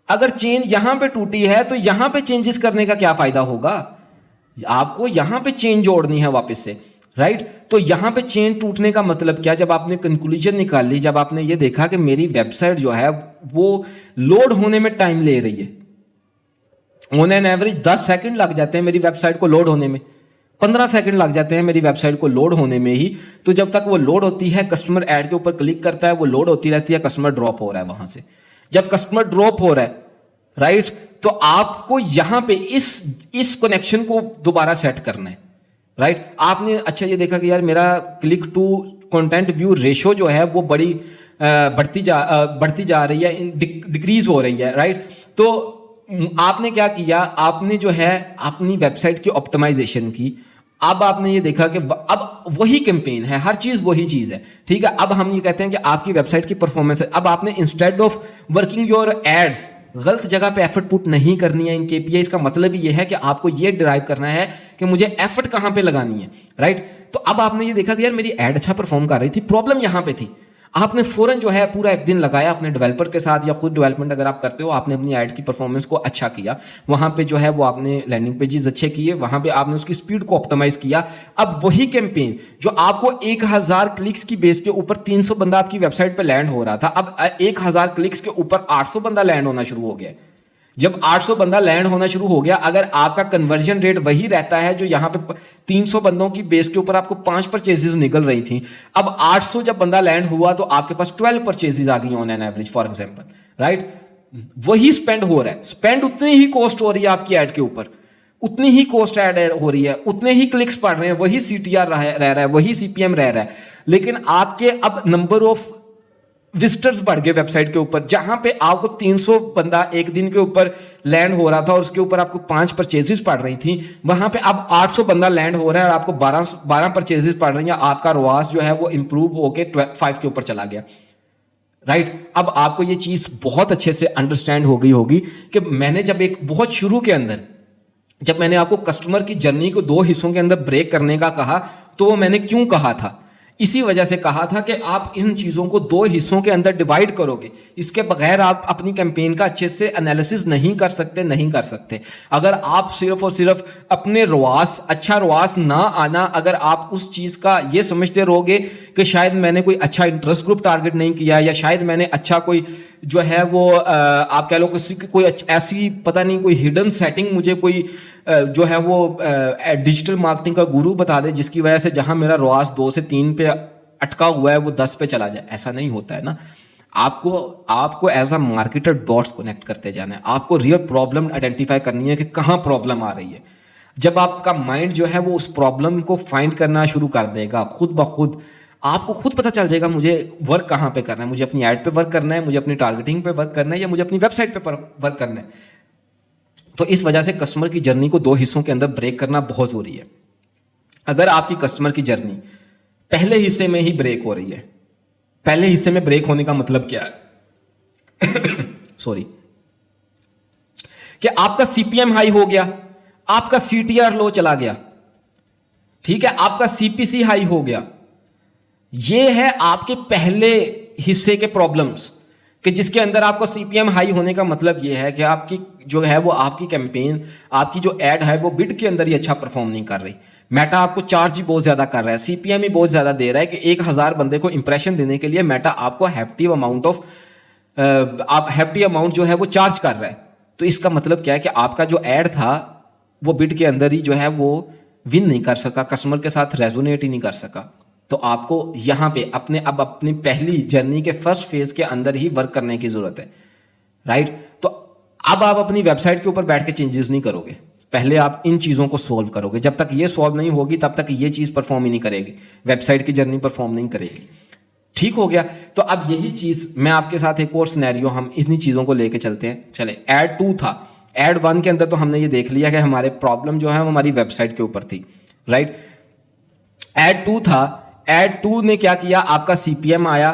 अगर चेन यहां पे टूटी है तो यहां पे चेंजेस करने का क्या फायदा होगा, आपको यहां पे चेन जोड़नी है वापस से, राइट। तो यहां पे चेन टूटने का मतलब क्या, जब आपने कंक्लूजन निकाल ली, जब आपने ये देखा कि मेरी वेबसाइट जो है वो लोड होने में टाइम ले रही है, ऑन एन एवरेज 10 सेकंड लग जाते हैं मेरी वेबसाइट को लोड होने में, 15 सेकंड लग जाते हैं मेरी वेबसाइट को लोड होने में ही। तो जब तक वो लोड होती है, कस्टमर ऐड के ऊपर क्लिक करता है, वो लोड होती रहती है, कस्टमर ड्रॉप हो रहा है वहां से। जब कस्टमर ड्रॉप हो रहा है, राइट, तो आपको यहां पे इस कनेक्शन को दोबारा सेट करना है, राइट। आपने अच्छा ये देखा कि यार मेरा click to content view ratio जो है वो बढ़ती जा रही है, डिक्रीज हो रही है, राइट। तो आपने क्या किया, आपने जो है अपनी वेबसाइट की ऑप्टिमाइजेशन की। अब आपने ये देखा कि अब वही कैंपेन है, हर चीज वही चीज है, ठीक है। अब हम ये कहते हैं कि आपकी वेबसाइट की परफॉर्मेंस है। अब आपने instead of working your ads गलत जगह पे एफर्ट पुट नहीं करनी है इन केपीआई का मतलब ये है कि आपको ये डिराइव करना है कि मुझे एफर्ट कहां पे लगानी है, राइट। तो अब आपने ये देखा कि यार मेरी एड अच्छा परफॉर्म कर रही थी, प्रॉब्लम यहां पे थी, आपने फौरन जो है पूरा एक दिन लगाया अपने डेवलपर के साथ या खुद डेवलपमेंट अगर आप करते हो, आपने अपनी ऐड की परफॉर्मेंस को अच्छा किया, वहां पे जो है वो आपने लैंडिंग पेजेस अच्छे किए, वहां पे आपने उसकी स्पीड को ऑप्टिमाइज किया। अब वही कैंपेन जो आपको 1000 क्लिक्स की बेस के ऊपर 300 बंदा आपकी वेबसाइट पे लैंड हो रहा था, अब 1000 क्लिक्स के ऊपर 800 बंदा लैंड होना शुरू हो गया। जब 800 बंदा लैंड होना शुरू हो गया, अगर आपका कन्वर्जन रेट वही रहता है जो यहां पे 300 बंदों की बेस के ऊपर आपको 5 परचेजेस निकल रही थी, अब 800 जब बंदा लैंड हुआ तो आपके पास 12 परचेजेस आ गई on an average for example, right. वही स्पेंड हो रहा है, स्पेंड उतनी ही कॉस्ट हो रही है आपकी एड के ऊपर, उतनी ही कॉस्ट ऐड हो रही है, उतने ही क्लिक्स पड़ रहे हैं, वही सीटीआर रह रहा है, वही सीपीएम रह रहा है, लेकिन आपके अब नंबर ऑफ विजिटर्स बढ़ गए वेबसाइट के ऊपर। जहां पे आपको 300 बंदा एक दिन के ऊपर लैंड हो रहा था और उसके ऊपर आपको 5 परचेजेस पड़ रही थी, वहां पे अब 800 बंदा लैंड हो रहा है और आपको 12 परचेजेस पड़ रही हैं, आपका रवास जो है वो इंप्रूव होकर 5 के ऊपर चला गया, राइट। अब आपको ये चीज बहुत अच्छे से अंडरस्टैंड हो गई होगी कि मैंने जब एक बहुत शुरू के अंदर जब मैंने आपको कस्टमर की जर्नी को 2 हिस्सों के अंदर ब्रेक करने का कहा, तो वो मैंने क्यों कहा था, इसी वजह से कहा था कि आप इन चीजों को 2 हिस्सों के अंदर डिवाइड करोगे, इसके बगैर आप अपनी कैंपेन का अच्छे से एनालिसिस नहीं कर सकते। अगर आप सिर्फ और सिर्फ अपने अच्छा रवास ना आना, अगर आप उस चीज का ये समझते रहोगे कि शायद मैंने कोई अच्छा इंटरेस्ट ग्रुप टारगेट नहीं किया, या शायद मैंने अच्छा कोई जो है वो आप कह लो कोई ऐसी पता नहीं कोई हिडन सेटिंग मुझे कोई जो है वो डिजिटल मार्केटिंग का गुरु बता दे जिसकी वजह से जहां मेरा रवास 2 से 3 पे अटका हुआ है वो 10 पे चला जाए, ऐसा नहीं होता है ना। आपको as a marketer dots connect करते जाना है, आपको रियल प्रॉब्लम आइडेंटिफाई करनी है कि कहां प्रॉब्लम आ रही है। जब आपका माइंड जो है वो उस प्रॉब्लम को फाइंड करना शुरू कर देगा, खुद ब खुद आपको खुद पता चल जाएगा मुझे वर्क कहां पे करना है, मुझे अपनी ऐड पे वर्क करना है, मुझे अपनी टारगेटिंग पे वर्क करना है, या मुझे अपनी वेबसाइट पे वर्क करना है। तो इस वजह से कस्टमर की जर्नी को 2 हिस्सों के अंदर ब्रेक करना बहुत जरूरी है। अगर आपकी कस्टमर की जर्नी पहले हिस्से में ही ब्रेक हो रही है, पहले हिस्से में ब्रेक होने का मतलब क्या है सॉरी, कि आपका सीपीएम हाई हो गया, आपका सीटीआर लो चला गया, ठीक है, आपका सीपीसी हाई हो गया, ये है आपके पहले हिस्से के प्रॉब्लम्स, कि जिसके अंदर आपको सीपीएम हाई होने का मतलब ये है कि आपकी जो है वो आपकी कैंपेन, आपकी जो एड है वो बिड के अंदर ही अच्छा परफॉर्म नहीं कर रही, मेटा आपको चार्ज ही बहुत ज्यादा कर रहा है, सीपीएम ही बहुत ज्यादा दे रहा है, कि 1000 बंदे को इंप्रेशन देने के लिए मेटा आपको hefty अमाउंट जो है वो चार्ज कर रहा है। तो इसका मतलब क्या है कि आपका जो एड था वो बिड के अंदर ही जो है वो विन नहीं कर सका, कस्टमर के साथ रेजोनेट ही नहीं कर सका। तो आपको यहां पे अपनी पहली जर्नी के फर्स्ट फेज के अंदर ही वर्क करने की जरूरत है, राइट। तो अब आप अपनी वेबसाइट के ऊपर बैठ के चेंजेस नहीं करोगे, पहले आप इन चीजों को सोल्व करोगे। जब तक ये सोल्व नहीं होगी तब तक ये चीज परफॉर्म ही नहीं करेगी, वेबसाइट की जर्नी परफॉर्म नहीं करेगी। ठीक हो गया। तो अब यही चीज मैं आपके साथ एक और सिनेरियो हम इन्हीं चीजों को लेके चलते हैं। चले, एड 2 था, एड 1 के अंदर तो हमने ये देख लिया कि हमारे प्रॉब्लम जो है वो हमारी वेबसाइट के ऊपर थी, राइट। एड 2 था, एड 2 ने क्या किया, आपका सीपीएम आया,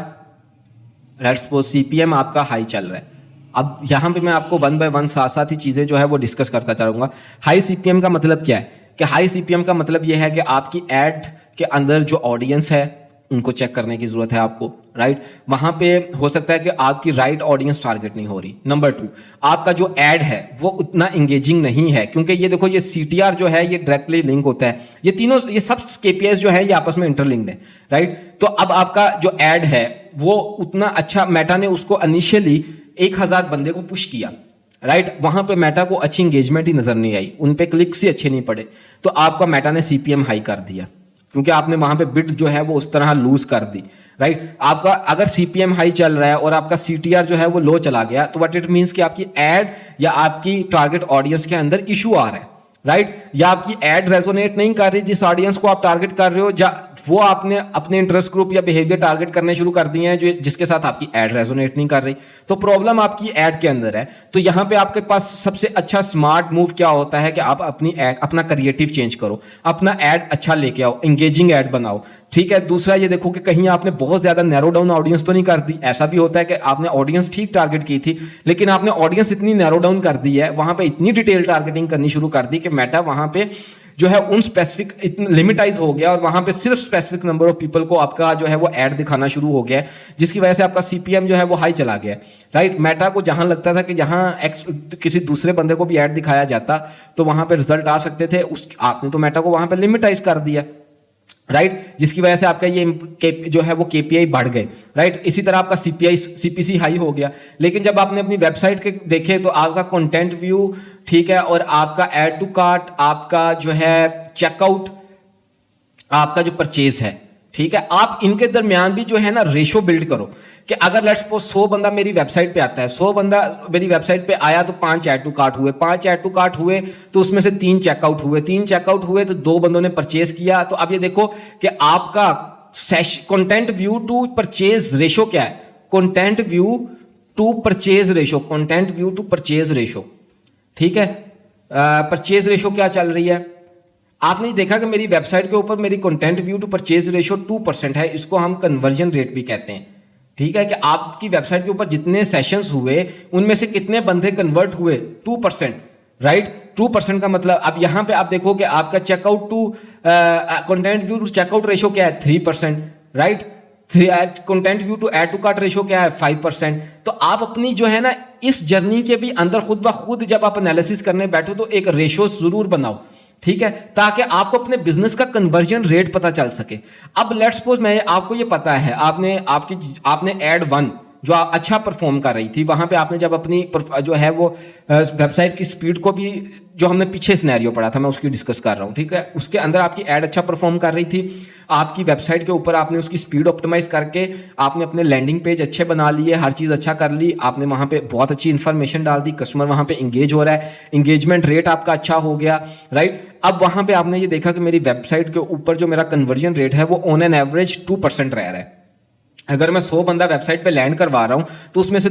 लेट्स सपोज सीपीएम आपका हाई चल रहा है। अब यहाँ पे मैं आपको वन बाय वन साथ साथ ही चीज़ें जो है वो डिस्कस करता चलूँगा। हाई सीपीएम का मतलब क्या है कि हाई सीपीएम का मतलब ये है कि आपकी एड के अंदर जो ऑडियंस है उनको चेक करने की ज़रूरत है आपको, राइट। वहाँ पे हो सकता है कि आपकी राइट ऑडियंस टारगेट नहीं हो रही। नंबर 2, आपका जो एड है वो उतना इंगेजिंग नहीं है, क्योंकि ये देखो ये सीटीआर जो है ये डायरेक्टली लिंक होता है, ये तीनों ये सब केपीआईज जो है ये आपस में इंटरलिंक्ड है, राइट। तो अब आपका जो एड है वो उतना अच्छा, मेटा ने उसको इनिशियली 1000 बंदे को पुश किया, राइट। वहां पे मेटा को अच्छी इंगेजमेंट ही नजर नहीं आई, उन पे क्लिक्स ही अच्छे नहीं पड़े, तो आपका मेटा ने सीपीएम हाई कर दिया, क्योंकि आपने वहां पे बिड जो है वो उस तरह लूज कर दी, राइट। आपका अगर सीपीएम हाई चल रहा है और आपका सीटीआर जो है वो लो चला गया, तो व्हाट इट मींस कि आपकी एड या आपकी टारगेट ऑडियंस के अंदर इशू आ रहा है, राइट। या आपकी एड रेजोनेट नहीं कर रही जिस ऑडियंस को आप टारगेट कर रहे हो, वो आपने अपने इंटरेस्ट ग्रुप या बिहेवियर टारगेट करने शुरू कर दिए हैं जो जिसके साथ आपकी एड रेजोनेट नहीं कर रही, तो प्रॉब्लम आपकी एड के अंदर है। तो यहां पे आपके पास सबसे अच्छा स्मार्ट मूव क्या होता है कि आप अपनी एड, अपना क्रिएटिव चेंज करो, अपना एड अच्छा लेके आओ, इंगेजिंग एड बनाओ, ठीक है। दूसरा ये देखो कि कहीं आपने बहुत ज्यादा नैरो डाउन ऑडियंस तो नहीं कर दी। ऐसा भी होता है कि आपने ऑडियंस ठीक टारगेट की थी, लेकिन आपने ऑडियंस इतनी नैरो डाउन कर दी है, वहां पे इतनी डिटेल टारगेटिंग करनी शुरू कर दी कि मेटा वहां पे जो है उन स्पेसिफिक इतना लिमिटाइज हो गया और वहां पे सिर्फ स्पेसिफिक नंबर ऑफ पीपल को आपका जो है वो ऐड दिखाना शुरू हो गया है, जिसकी वजह से आपका सीपीएम जो है वो हाई चला गया, राइट। मेटा को जहां लगता था कि जहां किसी दूसरे बंदे को भी ऐड दिखाया जाता तो वहां पे रिजल्ट आ सकते थे, उस आपने तो मेटा को वहां पे लिमिटाइज कर दिया, राइट, जिसकी वजह से आपका ये जो है वो केपीआई बढ़ गए, राइट। इसी तरह आपका सीपीसी हाई हो गया। लेकिन जब आपने अपनी वेबसाइट के देखे तो आपका कंटेंट व्यू ठीक है, और आपका ऐड टू कार्ट, आपका जो है चेकआउट, आपका जो परचेज है, ठीक है, आप इनके दरमियान भी जो है ना रेशो बिल्ड करो कि अगर लेट्स सपोज 100 बंदा मेरी वेबसाइट पे आता है, 100 बंदा मेरी वेबसाइट पे आया तो 5 ऐड टू कार्ट हुए, 5 ऐड टू कार्ट हुए तो उसमें से 3 चेकआउट हुए, 3 चेकआउट हुए तो 2 बंदों ने परचेज किया। तो अब ये देखो कि आपका content view to purchase ratio क्या है, content view to purchase ratio, content view to purchase ratio, ठीक है। परचेज रेशो क्या चल रही है, आपने देखा कि मेरी वेबसाइट के ऊपर मेरी content view to purchase ratio 2% है, इसको हम कन्वर्जन रेट भी कहते हैं, ठीक है, कि आपकी वेबसाइट के ऊपर जितने सेशंस हुए उनमें से कितने बंदे कन्वर्ट हुए, 2%, राइट। 2% का मतलब अब यहां पे आप देखो कि आपका checkout to content view to checkout ratio क्या है, 3%, right. Content view to add to cart ratio क्या है, 5%। तो आप अपनी जो है ना इस जर्नी के भी अंदर खुद ब खुद जब आप एनालिसिस करने बैठो तो एक रेशो जरूर बनाओ, ठीक है, ताकि आपको अपने बिजनेस का कन्वर्जन रेट पता चल सके। अब लेट्स सपोज मैं आपको ये पता है, आपने ऐड 1 जो अच्छा परफॉर्म कर रही थी, वहां पे आपने जब अपनी जो है वो वेबसाइट की स्पीड को भी, जो हमने पीछे सिनेरियो पढ़ा था मैं उसकी डिस्कस कर रहा हूं, ठीक है, उसके अंदर आपकी ऐड अच्छा परफॉर्म कर रही थी, आपकी वेबसाइट के ऊपर आपने उसकी स्पीड ऑप्टिमाइज करके आपने अपने लैंडिंग पेज अच्छे बना लिए, हर चीज़ अच्छा कर ली, आपने वहां पे बहुत अच्छी इंफॉर्मेशन डाल दी, कस्टमर वहां पे इंगेज हो रहा है, इंगेजमेंट रेट आपका अच्छा हो गया, राइट। अब वहां पे आपने ये देखा कि मेरी वेबसाइट के ऊपर जो मेरा कन्वर्जन रेट है वो ऑन एन एवरेज 2% रह रहा है। अगर मैं 100 बंदा वेबसाइट पे लैंड करवा रहा हूं तो उसमें से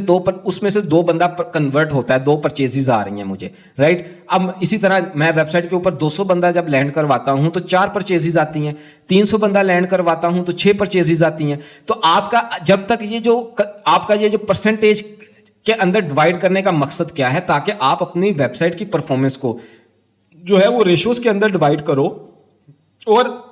2 बंदा कन्वर्ट होता है, 2 परचेजेस आ रही हैं मुझे, राइट। अब इसी तरह मैं वेबसाइट के ऊपर 200 बंदा जब लैंड करवाता हूं तो 4 परचेजेस आती हैं, 300 बंदा लैंड करवाता हूं तो 6 परचेजेस आती हैं। तो आपका जब तक ये जो परसेंटेज के अंदर डिवाइड करने का मकसद क्या है, ताकि आप अपनी वेबसाइट की परफॉर्मेंस को जो है वो रेशोज के अंदर डिवाइड करो, और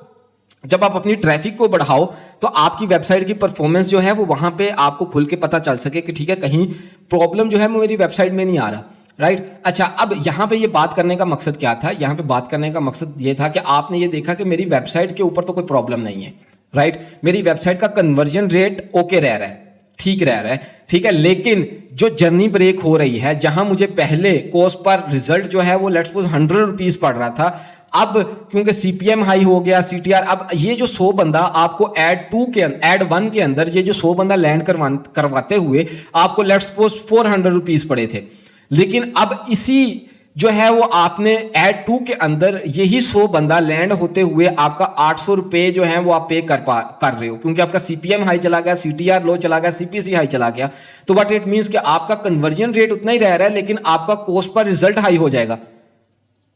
जब आप अपनी ट्रैफिक को बढ़ाओ तो आपकी वेबसाइट की परफॉर्मेंस जो है वो वहां पे आपको खुल के पता चल सके कि ठीक है, कहीं प्रॉब्लम जो है वो मेरी वेबसाइट में नहीं आ रहा, राइट। अच्छा, अब यहां पे ये बात करने का मकसद क्या था, यहां पे बात करने का मकसद ये था कि आपने ये देखा कि मेरी वेबसाइट के ऊपर तो कोई प्रॉब्लम नहीं है, राइट, मेरी वेबसाइट का कन्वर्जन रेट ओके रह रहा है, ठीक रह रहा है, ठीक है, लेकिन जो जर्नी ब्रेक हो रही है, जहां मुझे पहले कोस्ट पर रिजल्ट जो है वो लेट्स सपोज 100 रुपीज पड़ रहा था, अब क्योंकि सीपीएम हाई हो गया, सीटीआर, अब ये जो 100 बंदा आपको ऐड 1 के अंदर ये जो 100 बंदा लैंड करवाते हुए आपको लेट्स सपोज 400 रुपीज पड़े थे, लेकिन अब इसी जो है वो आपने एड 2 के अंदर यही 100 बंदा लैंड होते हुए आपका 800 रुपए जो है वो आप पे कर रहे हो, क्योंकि आपका सीपीएम हाई चला गया, सीटीआर लो चला गया, सीपीसी हाई चला गया। तो व्हाट इट मींस कि आपका कन्वर्जन रेट उतना ही रह रहा है, लेकिन आपका कॉस्ट पर रिजल्ट हाई हो जाएगा,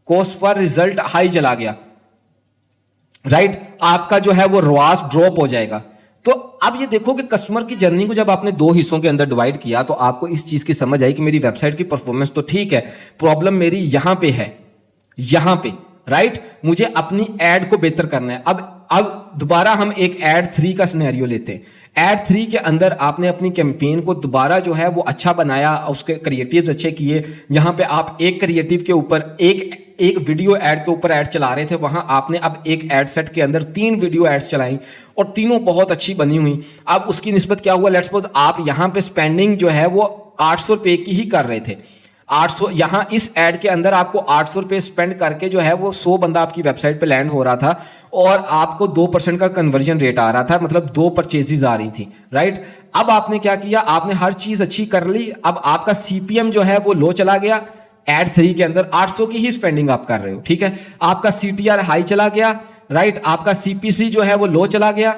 कॉस्ट पर रिजल्ट हाई चला गया, राइट। आपका जो है वो रॉस ड्रॉप हो जाएगा। तो अब ये देखो कि कस्टमर की जर्नी को जब आपने 2 हिस्सों के अंदर डिवाइड किया तो आपको इस चीज की समझ आई कि मेरी वेबसाइट की परफॉर्मेंस तो ठीक है, प्रॉब्लम मेरी यहां पे है, यहां पे, राइट। मुझे अपनी एड को बेहतर करना है। अब दोबारा हम एक एड 3 का सिनेरियो लेते हैं। एड 3 के अंदर आपने अपनी कैंपेन को दोबारा जो है वो अच्छा बनाया, उसके क्रिएटिव्स अच्छे किए। जहां पे आप एक क्रिएटिव के ऊपर एक वीडियो ऐड के ऊपर ऐड चला रहे थे, वहां आपने अब एक ऐड सेट के अंदर 3 वीडियो एड्स चलाई और तीनों बहुत अच्छी बनी हुई। अब उसकी निस्बत क्या हुआ, लेट्स सपोज आप यहां पे स्पेंडिंग जो है वो 800 रुपए की ही कर रहे थे। 800 यहां इस ऐड के अंदर आपको 800 रुपए स्पेंड करके जो है वो 100 बंदा आपकी वेबसाइट पे लैंड हो रहा था और आपको 2% का कन्वर्जन रेट आ रहा था, मतलब 2 परचेजेज आ रही थी, राइट। अब आपने क्या किया, आपने हर चीज अच्छी कर ली। अब आपका सीपीएम जो है वो लो चला गया, एड 3 के अंदर 800 की ही स्पेंडिंग आप कर रहे हो, ठीक है। आपका सीटीआर हाई चला गया, राइट। आपका सीपीसी जो है वो लो चला गया।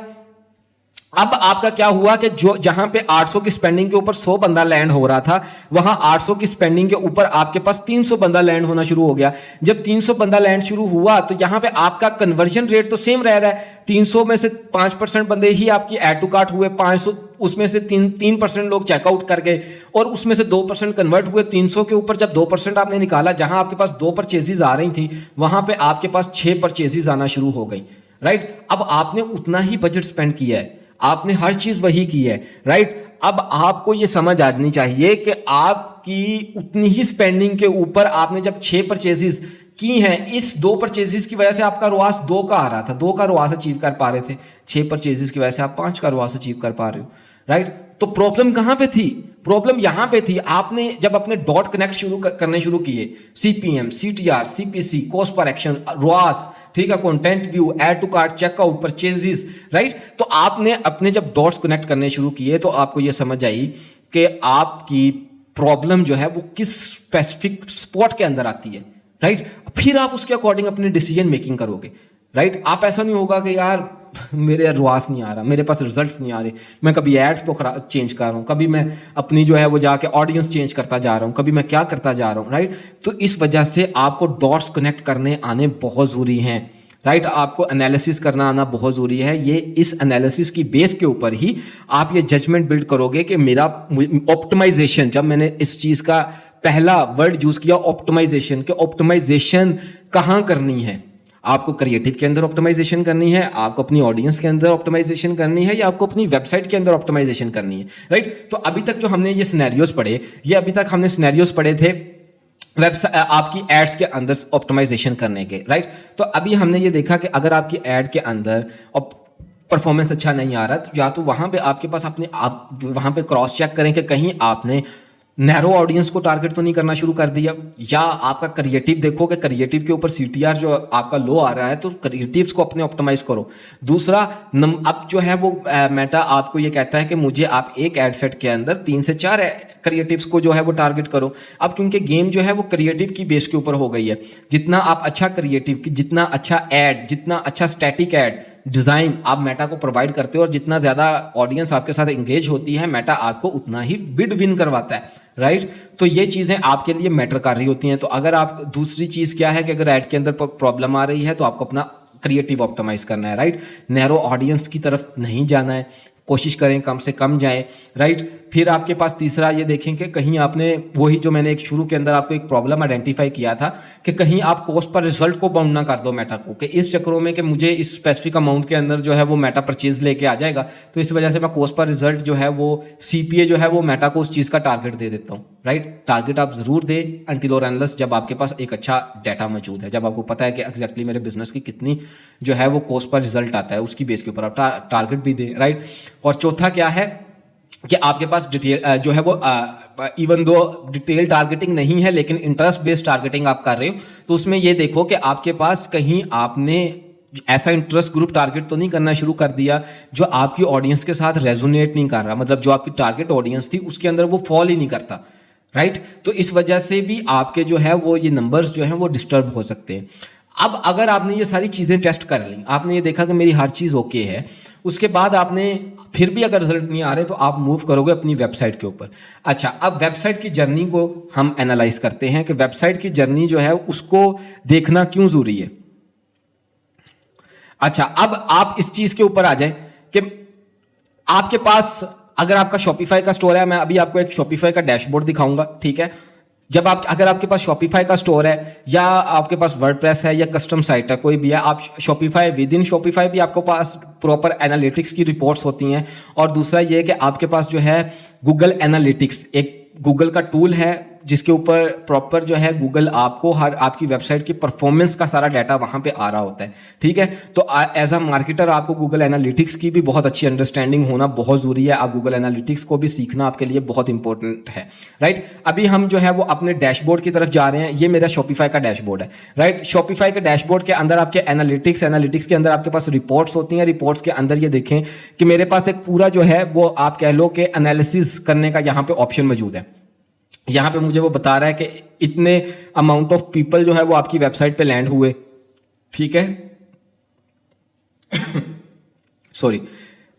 अब आपका क्या हुआ कि जो जहां पे 800 की स्पेंडिंग के ऊपर 100 बंदा लैंड हो रहा था, वहां 800 की स्पेंडिंग के ऊपर आपके पास 300 बंदा लैंड होना शुरू हो गया। जब 300 बंदा लैंड शुरू हुआ तो यहां पे आपका कन्वर्जन रेट तो सेम रह रहा है। 300 में से 5% बंदे ही आपकी ऐड टू कार्ट हुए, 500 उसमें से 3% लोग चेकआउट कर गए और उसमें से 2% कन्वर्ट हुए। 300 के ऊपर जब 2% आपने निकाला, जहां आपके पास 2 परचेजेज आ रही थी, वहां पे आपके पास 6 परचेजेज आना शुरू हो गई, राइट। अब आपने उतना ही बजट स्पेंड किया है, आपने हर चीज वही की है, राइट। अब आपको यह समझ आ जानी चाहिए कि आपकी उतनी ही स्पेंडिंग के ऊपर आपने जब 6 परचेजेस की हैं, इस 2 परचेजेस की वजह से आपका रॉस 2 का आ रहा था, 2 का रॉस अचीव कर पा रहे थे। 6 परचेजेस की वजह से आप 5 का रॉस अचीव कर पा रहे हो, राइट। तो प्रॉब्लम कहां पे थी, प्रॉब्लम यहां पे थी। आपने जब अपने डॉट कनेक्ट करने शुरू किए, CPM, CTR, CPC, cost per action, ROAS, ठीक है, content view, add to cart, checkout, purchases, right. तो आपने अपने जब डॉट्स कनेक्ट करने शुरू किए तो आपको यह समझ आई कि आपकी प्रॉब्लम जो है वो किस स्पेसिफिक स्पॉट के अंदर आती है, राइट। फिर आप उसके अकॉर्डिंग अपनी डिसीजन मेकिंग करोगे, राइट। आप ऐसा नहीं होगा कि यार मेरे रॉस नहीं आ रहा, मेरे पास रिजल्ट्स नहीं आ रहे, मैं कभी एड्स को चेंज कर रहा हूँ, कभी मैं अपनी जो है वो जाके ऑडियंस चेंज करता जा रहा हूँ, कभी मैं क्या करता जा रहा हूँ, राइट। तो इस वजह से आपको डॉट्स कनेक्ट करने आने बहुत ज़रूरी हैं, राइट। आपको एनालिसिस करना आना बहुत ज़रूरी है। ये इस एनालिसिस की बेस के ऊपर ही आप ये जजमेंट बिल्ड करोगे कि मेरा ऑप्टिमाइजेशन, जब मैंने इस चीज़ का पहला वर्ड यूज़ किया ऑप्टिमाइजेशन, कि ऑप्टिमाइजेशन कहाँ करनी है, आपको क्रिएटिव के अंदर ऑप्टिमाइजेशन करनी है, आपको अपनी ऑडियंस के अंदर ऑप्टिमाइजेशन करनी है, या आपको अपनी वेबसाइट के अंदर ऑप्टिमाइजेशन करनी है, राइट। तो अभी तक जो हमने ये सिनेरियोस पढ़े, ये अभी तक हमने सिनेरियोस पढ़े थे वेबसाइट आपकी एड्स के अंदर ऑप्टिमाइजेशन करने के, राइट। तो अभी हमने ये देखा कि अगर आपकी एड के अंदर परफॉर्मेंस अच्छा नहीं आ रहा, तो या तो वहां पे आपके पास आप वहां पे क्रॉस चेक करें कि कहीं आपने नैरो ऑडियंस को टारगेट तो नहीं करना शुरू कर दिया, या आपका क्रिएटिव देखो कि क्रिएटिव के ऊपर सीटीआर जो आपका लो आ रहा है, तो क्रिएटिव्स को अपने ऑप्टिमाइज करो। दूसरा अब जो है वो मेटा आपको ये कहता है कि मुझे आप एक एड सेट के अंदर 3 से 4 क्रिएटिव्स को जो है वो टारगेट करो। अब क्योंकि गेम जो है वो क्रिएटिव की बेस के ऊपर हो गई है, जितना आप अच्छा क्रिएटिव, जितना अच्छा एड, जितना अच्छा स्टैटिक एड डिज़ाइन आप मेटा को प्रोवाइड करते हो और जितना ज़्यादा ऑडियंस आपके साथ एंगेज होती है, मेटा आपको उतना ही बिड विन करवाता है, राइट। तो ये चीज़ें आपके लिए मैटर कर रही होती हैं। तो अगर आप, दूसरी चीज़ क्या है कि अगर ऐड के अंदर प्रॉब्लम आ रही है तो आपको अपना क्रिएटिव ऑप्टिमाइज करना है, राइट। नैरो ऑडियंस की तरफ नहीं जाना है, कोशिश करें कम से कम जाए, राइट। फिर आपके पास तीसरा ये देखें कि कहीं आपने वही जो मैंने एक शुरू के अंदर आपको एक प्रॉब्लम आइडेंटिफाई किया था कि कहीं आप कॉस्ट पर रिजल्ट को बाउंड ना कर दो मेटा को, कि इस चक्रों में कि मुझे इस स्पेसिफिक अमाउंट के अंदर जो है वो मेटा परचेज लेके आ जाएगा, तो इस वजह से मैं कॉस्ट पर रिजल्ट जो है वो सीपीए जो है वो मेटा को उस चीज़ का टारगेट दे देता हूँ, राइट। टारगेट आप जरूर दें अनटिल और अनलेस जब आपके पास एक अच्छा डाटा मौजूद है, जब आपको पता है कि एग्जैक्टली मेरे बिजनेस की कितनी जो है वो कॉस्ट पर रिजल्ट आता है, उसकी बेस के ऊपर आप टारगेट भी दें, राइट। और चौथा क्या है कि आपके पास डिटेल जो है वो इवन दो डिटेल टारगेटिंग नहीं है लेकिन इंटरेस्ट बेस्ड टारगेटिंग आप कर रहे हो, तो उसमें ये देखो कि आपके पास कहीं आपने ऐसा इंटरेस्ट ग्रुप टारगेट तो नहीं करना शुरू कर दिया जो आपकी ऑडियंस के साथ रेजोनेट नहीं कर रहा, मतलब जो आपकी टारगेट ऑडियंस थी उसके अंदर वो फॉल ही नहीं करता, राइट। तो इस वजह से भी आपके जो है वो ये नंबर्स जो है वो डिस्टर्ब हो सकते हैं। अब अगर आपने ये सारी चीज़ें टेस्ट कर ली, आपने ये देखा कि मेरी हर चीज़ ओके है, उसके बाद आपने फिर भी अगर रिजल्ट नहीं आ रहे तो आप मूव करोगे अपनी वेबसाइट के ऊपर। अच्छा, अब वेबसाइट की जर्नी को हम एनालाइज करते हैं कि वेबसाइट की जर्नी जो है उसको देखना क्यों ज़रूरी है। अच्छा, अब आप इस चीज़ के ऊपर आ जाएं कि आपके पास अगर आपका शॉपिफाई का स्टोर है, मैं अभी आपको एक शॉपिफाई का डैशबोर्ड दिखाऊंगा, ठीक है। जब आप अगर आपके पास शॉपिफाई का स्टोर है या आपके पास वर्डप्रेस है या कस्टम साइट है, कोई भी है, आप शॉपिफाई विद इन शॉपिफाई भी आपके पास प्रॉपर एनालिटिक्स की रिपोर्ट्स होती हैं। और दूसरा ये कि आपके पास जो है गूगल एनालिटिक्स, एक गूगल का टूल है जिसके ऊपर प्रॉपर जो है गूगल आपको हर आपकी वेबसाइट की परफॉर्मेंस का सारा डाटा वहां पे आ रहा होता है, ठीक है। तो एज अ मार्केटर आपको गूगल एनालिटिक्स की भी बहुत अच्छी अंडरस्टैंडिंग होना बहुत ज़रूरी है। आप गूगल एनालिटिक्स को भी सीखना आपके लिए बहुत इंपॉर्टेंट है, राइट। अभी हम जो है वो अपने डैशबोर्ड की तरफ जा रहे हैं। ये मेरा शॉपिफाई का डैशबोर्ड है, राइट। शॉपिफाई के डैशबोर्ड के अंदर आपके एनालिटिक्स के अंदर आपके पास रिपोर्ट्स होती हैं। रिपोर्ट्स के अंदर ये देखें कि मेरे पास एक पूरा जो है वो आप कह लो कि एनालिसिस करने का यहाँ पे ऑप्शन मौजूद है। यहां पे मुझे वो बता रहा है कि इतने अमाउंट ऑफ पीपल जो है वो आपकी वेबसाइट पे लैंड हुए, ठीक है। सॉरी,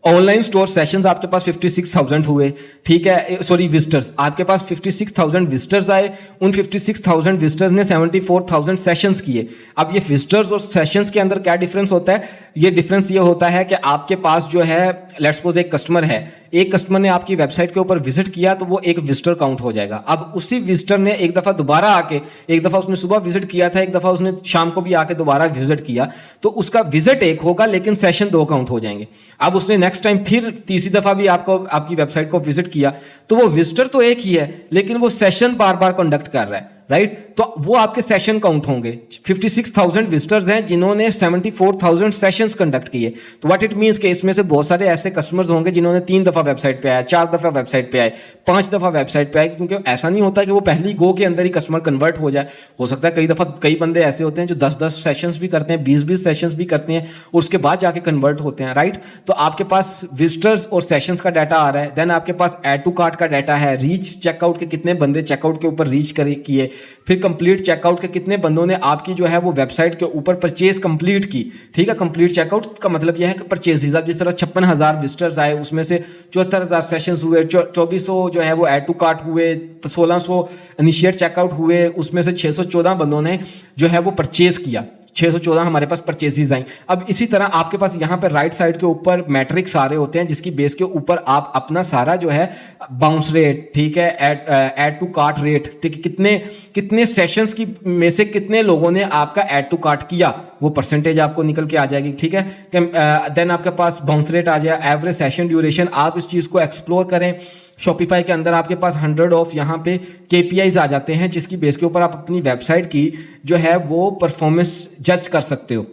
ऑनलाइन स्टोर सेशंस आपके पास 56,000 हुए, ठीक है। सॉरी, विजिटर्स आपके पास 56,000 विजिटर्स आए। उन 56,000 विजिटर्स ने 74,000 सेशंस किए। अब ये विजिटर्स और सेशंस के अंदर क्या डिफरेंस होता है? ये डिफरेंस ये होता है कि आपके पास जो है, लेट्स सपोज एक कस्टमर है, एक कस्टमर ने आपकी वेबसाइट के ऊपर विजिट किया तो वो एक विजिटर काउंट हो जाएगा। अब उसी विजिटर ने एक दफा दोबारा आके, एक दफा उसने सुबह विजिट किया था, एक दफा उसने शाम को भी आके दोबारा विजिट किया, तो उसका विजिट एक होगा लेकिन सेशन 2 काउंट हो जाएंगे। अब उसने नेक्स्ट टाइम फिर तीसरी दफा भी आपकी वेबसाइट को विजिट किया तो वो विजिटर तो एक ही है लेकिन वो सेशन बार बार कंडक्ट कर रहा है, राइट। तो वो आपके सेशन काउंट होंगे। 56,000 विजिटर्स हैं जिन्होंने 74,000 सेशंस कंडक्ट किए। तो व्हाट इट मींस कि इसमें से बहुत सारे ऐसे कस्टमर्स होंगे जिन्होंने 3 दफा वेबसाइट पे आए, 4 दफा वेबसाइट पे आए, 5 दफा वेबसाइट पे आए, क्योंकि ऐसा नहीं होता कि वो पहली गो के अंदर ही कस्टमर कन्वर्ट हो जाए। हो सकता है कई बंदे ऐसे होते हैं जो 10-10 सेशंस भी करते हैं, 20-20 सेशंस भी करते हैं और उसके बाद जाके कन्वर्ट होते हैं, राइट। तो आपके पास विजिटर्स और सेशंस का डाटा आ रहा है। देन आपके पास ऐड टू कार्ट का डाटा है, रीच चेकआउट के कितने बंदे चेकआउट के ऊपर रीच किए, फिर कंप्लीट चेकआउट के कितने बंदों ने आपकी जो है वो वेबसाइट के ऊपर परचेज कंप्लीट की, ठीक है। कंप्लीट चेकआउट का मतलब यह है कि परचेज, अब जिस तरह 56,000 विजिटर्स आए उसमें से 74,000 सेशंस हुए, 2400 जो है वो ऐड टू कार्ट हुए, 1600 इनिशिएट चेकआउट हुए, उसमें से 614 बंदों ने जो है वो परचेज किया, 614 हमारे पास परचेजेज आई। अब इसी तरह आपके पास यहाँ पर राइट साइड के ऊपर मैट्रिक्स आ रहे होते हैं जिसकी बेस के ऊपर आप अपना सारा जो है बाउंस रेट, ठीक है, ऐड टू कार्ट रेट, ठीक है, कितने सेशंस की में से कितने लोगों ने आपका ऐड टू कार्ट किया, वो परसेंटेज आपको निकल के आ जाएगी, ठीक है। देन आपके पास बाउंस रेट आ जाए, एवरेज सेशन ड्यूरेशन। आप इस चीज़ को एक्सप्लोर करें। शॉपिफाई के अंदर आपके पास 100 ऑफ यहाँ पे KPIs आ जाते हैं जिसकी बेस के ऊपर आप अपनी वेबसाइट की जो है वो परफॉर्मेंस जज कर सकते हो,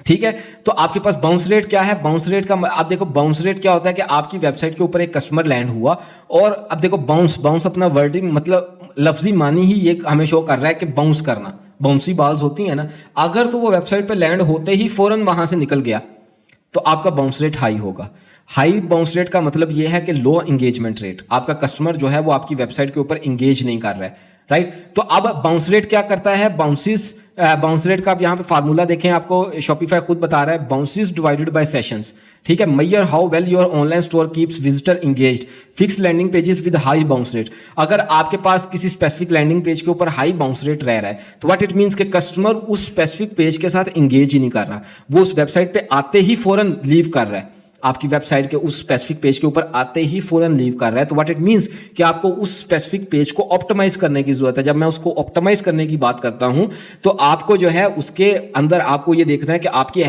ठीक है। तो आपके पास बाउंस रेट क्या है? बाउंस रेट का आप देखो, बाउंस रेट क्या होता है कि आपकी वेबसाइट के ऊपर एक कस्टमर लैंड हुआ और अब देखो बाउंस अपना वर्डिंग मतलब लफ्जी मानी ही ये हमें शो कर रहा है कि बाउंस करना, बाउंसी बॉल्स होती है ना, अगर तो वो वेबसाइट पे लैंड होते ही फौरन वहां से निकल गया तो आपका बाउंस रेट हाई होगा। हाई बाउंस रेट का मतलब यह है कि लो एंगेजमेंट रेट, आपका कस्टमर जो है वो आपकी वेबसाइट के ऊपर एंगेज नहीं कर रहा है, राइट। तो अब बाउंस रेट क्या करता है? बाउंस रेट का आप यहाँ पे फार्मूला देखें, आपको शॉपिफाई खुद बता रहा है, बाउंसेस डिवाइडेड बाय सेशंस, ठीक है। Measure how well your online store keeps visitor engaged, fix landing pages with high bounce rate. अगर आपके पास किसी स्पेसिफिक लैंडिंग पेज के ऊपर हाई बाउंस रेट रह रहा है तो व्हाट इट मींस के कस्टमर उस स्पेसिफिक पेज के साथ एंगेज ही नहीं कर रहा, वो उस वेबसाइट पे आते ही फौरन लीव कर रहा है, आपकी वेबसाइट के उस स्पेसिफिक पेज के ऊपर आते ही फौरन लीव कर रहा है। तो व्हाट इट मींस कि आपको उस स्पेसिफिक पेज को ऑप्टिमाइज करने की जरूरत है। जब मैं उसको ऑप्टिमाइज करने की बात करता हूं तो आपको जो है उसके अंदर आपको ये देखना है कि आपकी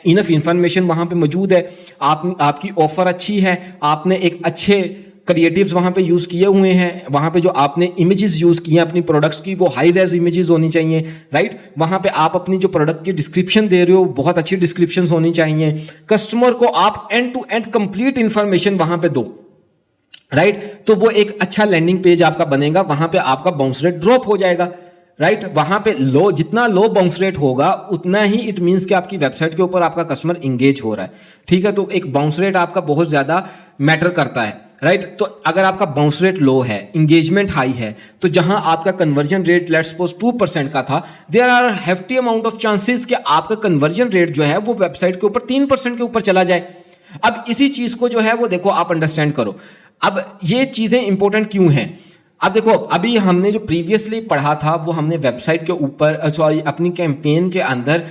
इनफ इंफॉर्मेशन वहां पे मौजूद है, आपकी ऑफर अच्छी है, आपने एक अच्छे क्रिएटिव्स वहां पे यूज किए हुए हैं, वहां पे जो आपने इमेजेस यूज किए हैं अपनी प्रोडक्ट्स की वो हाई रेज इमेजेस होनी चाहिए, राइट। वहां पे आप अपनी जो प्रोडक्ट की डिस्क्रिप्शन दे रहे हो बहुत अच्छी डिस्क्रिप्शन होनी चाहिए। कस्टमर को आप end to end complete information वहां पे दो, राइट। तो वो एक अच्छा लैंडिंग पेज आपका बनेगा, वहां पे आपका बाउंस रेट ड्रॉप हो जाएगा, राइट। वहां पे जितना लो बाउंस रेट होगा उतना ही इट मींस कि आपकी वेबसाइट के ऊपर आपका कस्टमर इंगेज हो रहा है, ठीक है। तो एक बाउंस रेट आपका बहुत ज्यादा मैटर करता है, राइट तो अगर आपका बाउंस रेट लो है, इंगेजमेंट हाई है, तो जहां आपका कन्वर्जन रेट लेट्स सपोज 2% का था, there are hefty amount of chances कि आपका कन्वर्जन रेट जो है वो वेबसाइट के ऊपर 3% के ऊपर चला जाए। अब इसी चीज को जो है वो देखो आप अंडरस्टैंड करो। अब ये चीजें इंपॉर्टेंट क्यों हैं? अब देखो अभी हमने जो प्रीवियसली पढ़ा था वो हमने वेबसाइट के ऊपर सॉरी अपनी कैंपेन के अंदर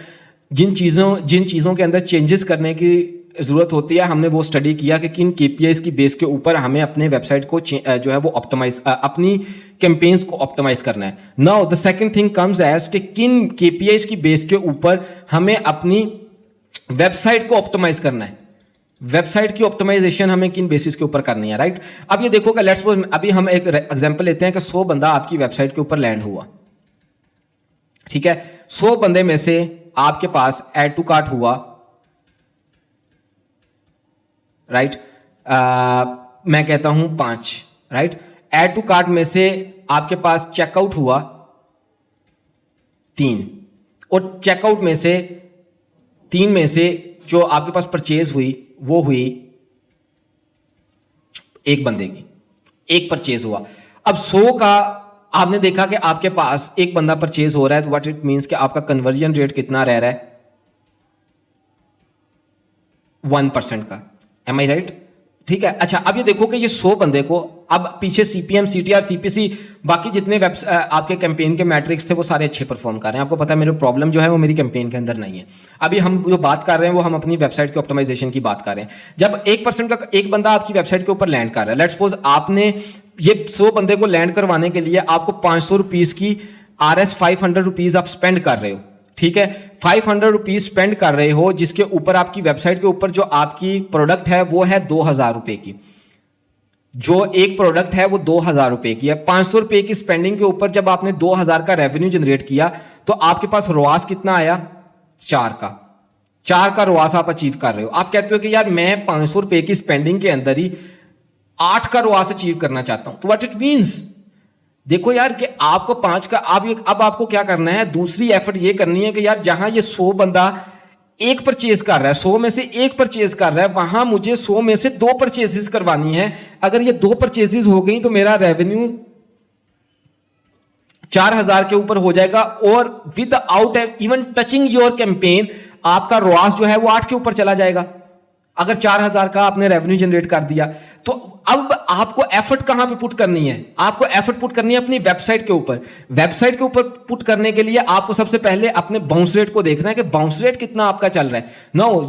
जिन चीज़ों के अंदर चेंजेस करने की ज़रूरत होती है, हमने वो स्टडी किया कि किन केपीआईज की बेस के ऊपर हमें अपने वेबसाइट को जो है वो ऑप्टिमाइज अपनी कैंपेन्स को ऑप्टिमाइज करना है। Now the second thing comes as कि किन केपीआईज की बेस के ऊपर हमें अपनी वेबसाइट को ऑप्टिमाइज करना है। वेबसाइट की ऑप्टिमाइजेशन हमें किन बेसिस के ऊपर करनी है, राइट। अब ये देखो कि लेट्स सपोज अभी हम एक एग्जांपल लेते हैं कि 100 बंदा आपकी वेबसाइट के ऊपर लैंड हुआ, ठीक है। 100 बंदे में से आपके पास ऐड टू कार्ट हुआ, राइट। मैं कहता हूं 5, राइट। ऐड टू कार्ट में से आपके पास चेकआउट हुआ 3, और चेकआउट में से 3 में से जो आपके पास परचेज हुई वो हुई एक बंदे की, एक परचेज हुआ। अब 100 का आपने देखा कि आपके पास एक बंदा परचेज हो रहा है, तो व्हाट इट मींस कि आपका कन्वर्जन रेट कितना रह रहा है? 1% का। एम आई राइट? ठीक है। अच्छा अब ये देखो कि ये 100 बंदे को, अब पीछे सीपीएम, सीटीआर, सीपीसी, बाकी जितने आपके कैंपेन के मैट्रिक्स थे वो सारे अच्छे परफॉर्म कर रहे हैं। आपको पता है मेरा प्रॉब्लम जो है वो मेरी कैंपेन के अंदर नहीं है। अभी हम जो बात कर रहे हैं वो हम अपनी वेबसाइट के ऑप्टिमाइजेशन की बात कर रहे हैं। जब 1% का एक बंदा आपकी वेबसाइट के ऊपर लैंड कर रहा है, लेट्स सपोज आपने ये 100 बंदे को लैंड करवाने के लिए आपको 500 रुपीज की RS 500 रुपीज आप स्पेंड कर रहे हो, ठीक है। 500 रुपीज स्पेंड कर रहे हो, जिसके ऊपर आपकी वेबसाइट के ऊपर जो आपकी प्रोडक्ट है वो है 2000 रुपए की। जो एक प्रोडक्ट है वो 2000 रुपए की है। 500 रुपए की स्पेंडिंग के ऊपर जब आपने 2000 का रेवेन्यू जनरेट किया तो आपके पास रोआस कितना आया? 4 का रोआस आप अचीव कर रहे हो। आप कहते हो कि यार मैं 500 रुपए की स्पेंडिंग के अंदर ही 8 का रोआस अचीव करना चाहता हूं। तो व्हाट इट मींस, देखो यार कि आपको 5 का अब आपको क्या करना है, दूसरी एफर्ट ये करनी है कि यार जहां ये 100 बंदा एक परचेज कर रहा है, 100 में से एक परचेज कर रहा है, वहां मुझे 100 में से 2 परचेजेस करवानी है। अगर ये 2 परचेजेस हो गई तो मेरा रेवेन्यू 4000 के ऊपर हो जाएगा, और with out even touching your campaign आपका रोआस जो है वो 8 के ऊपर चला जाएगा। अगर 4000 का आपने रेवेन्यू जनरेट कर दिया, तो अब आपको एफर्ट कहां पे पुट करनी है? आपको एफर्ट पुट करनी है अपनी वेबसाइट के ऊपर। वेबसाइट के ऊपर पुट करने के लिए आपको सबसे पहले अपने बाउंस रेट को देखना है कि बाउंस रेट कितना आपका चल रहा है। Now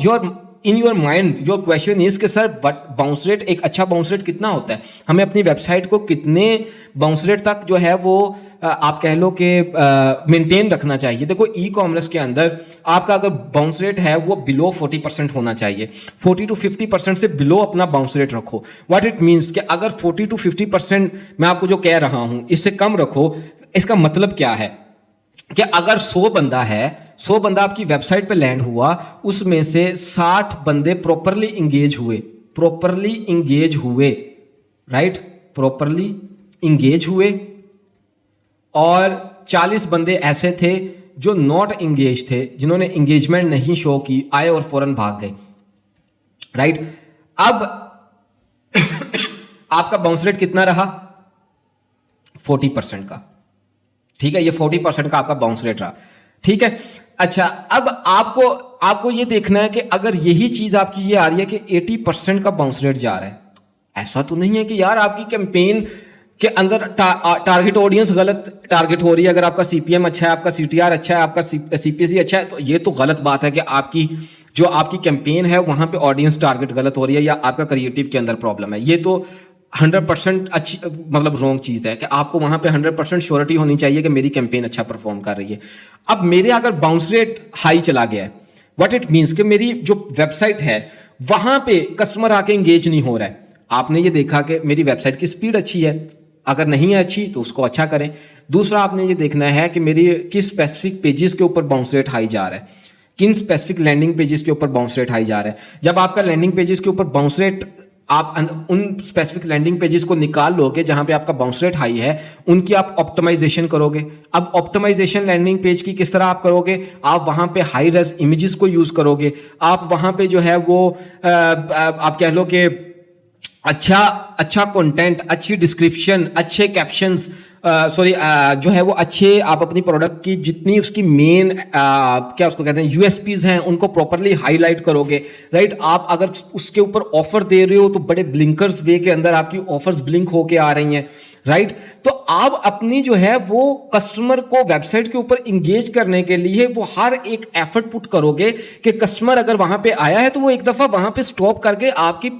in your mind your question is कि सर बाउंस रेट, एक अच्छा बाउंस रेट कितना होता है? हमें अपनी वेबसाइट को कितने बाउंस रेट तक जो है वो आप कह लो कि मेंटेन रखना चाहिए। देखो ई कॉमर्स के अंदर आपका अगर बाउंस रेट है वो बिलो 40% होना चाहिए। 40 to 50% से बिलो अपना बाउंस रेट रखो। व्हाट इट मीन्स कि अगर 40 to 50% मैं आपको जो कह रहा हूं इससे कम रखो, इसका मतलब क्या है कि अगर 100 बंदा है, 100 बंदा आपकी वेबसाइट पे लैंड हुआ, उसमें से 60 बंदे प्रॉपरली इंगेज हुए, राइट, प्रॉपरली इंगेज हुए, और 40 बंदे ऐसे थे जो नॉट इंगेज थे, जिन्होंने इंगेजमेंट नहीं शो की, आए और फौरन भाग गए, राइट। अब आपका बाउंस रेट कितना रहा? 40% का, ठीक है। ये 40% का आपका बाउंस रेट रहा, ठीक है। अच्छा अब आपको ये देखना है कि अगर यही चीज आपकी ये आ रही है कि 80% का बाउंस रेट जा रहा है, तो ऐसा तो नहीं है कि यार आपकी कैंपेन के अंदर टारगेट ऑडियंस गलत टारगेट हो रही है। अगर आपका सीपीएम अच्छा है, आपका सीटीआर अच्छा है, आपका सीपीसी अच्छा है, तो ये तो गलत बात है कि आपकी कैंपेन है वहां पे ऑडियंस टारगेट गलत हो रही है, या आपका क्रिएटिव के अंदर प्रॉब्लम है। ये तो 100% अच्छी मतलब रॉन्ग चीज है कि आपको वहां पे 100% श्योरिटी होनी चाहिए कि मेरी कैंपेन अच्छा परफॉर्म कर रही है। अब मेरे अगर बाउंस रेट हाई चला गया है, व्हाट इट मींस कि मेरी जो वेबसाइट है वहां पे कस्टमर आके इंगेज नहीं हो रहा है। आपने ये देखा कि मेरी वेबसाइट की स्पीड अच्छी है, अगर नहीं है अच्छी तो उसको अच्छा करें। दूसरा आपने ये देखना है कि मेरी किस स्पेसिफिक पेजेस के ऊपर बाउंस रेट हाई जा रहा है, किन स्पेसिफिक लैंडिंग पेजेस के ऊपर बाउंस रेट हाई जा रहा है। जब आपका लैंडिंग पेजेस के ऊपर बाउंस रेट, आप उन स्पेसिफिक लैंडिंग पेजेस को निकाल लोगे जहां पे आपका बाउंस रेट हाई है, उनकी आप ऑप्टिमाइजेशन करोगे। अब ऑप्टिमाइजेशन लैंडिंग पेज की किस तरह आप करोगे? आप वहां पे हाई रेज इमेजेस को यूज करोगे। आप वहां पे जो है वो आप कह लो कि अच्छा अच्छा कंटेंट, अच्छी डिस्क्रिप्शन, अच्छे कैप्शंस, सॉरी जो है वो अच्छे, आप अपनी प्रोडक्ट की जितनी उसकी मेन क्या उसको कहते हैं यूएसपीज हैं उनको प्रॉपरली हाईलाइट करोगे, राइट। आप अगर उसके ऊपर ऑफर दे रहे हो तो बड़े ब्लिंकर्स वे के अंदर आपकी ऑफर्स ब्लिंक होके आ रही हैं, राइट। तो आप अपनी जो है वो कस्टमर को वेबसाइट के ऊपर इंगेज करने के लिए वो हर एक एफर्ट पुट करोगे कि कस्टमर अगर वहां पे आया है तो वो एक दफा वहां पे स्टॉप करके आपकी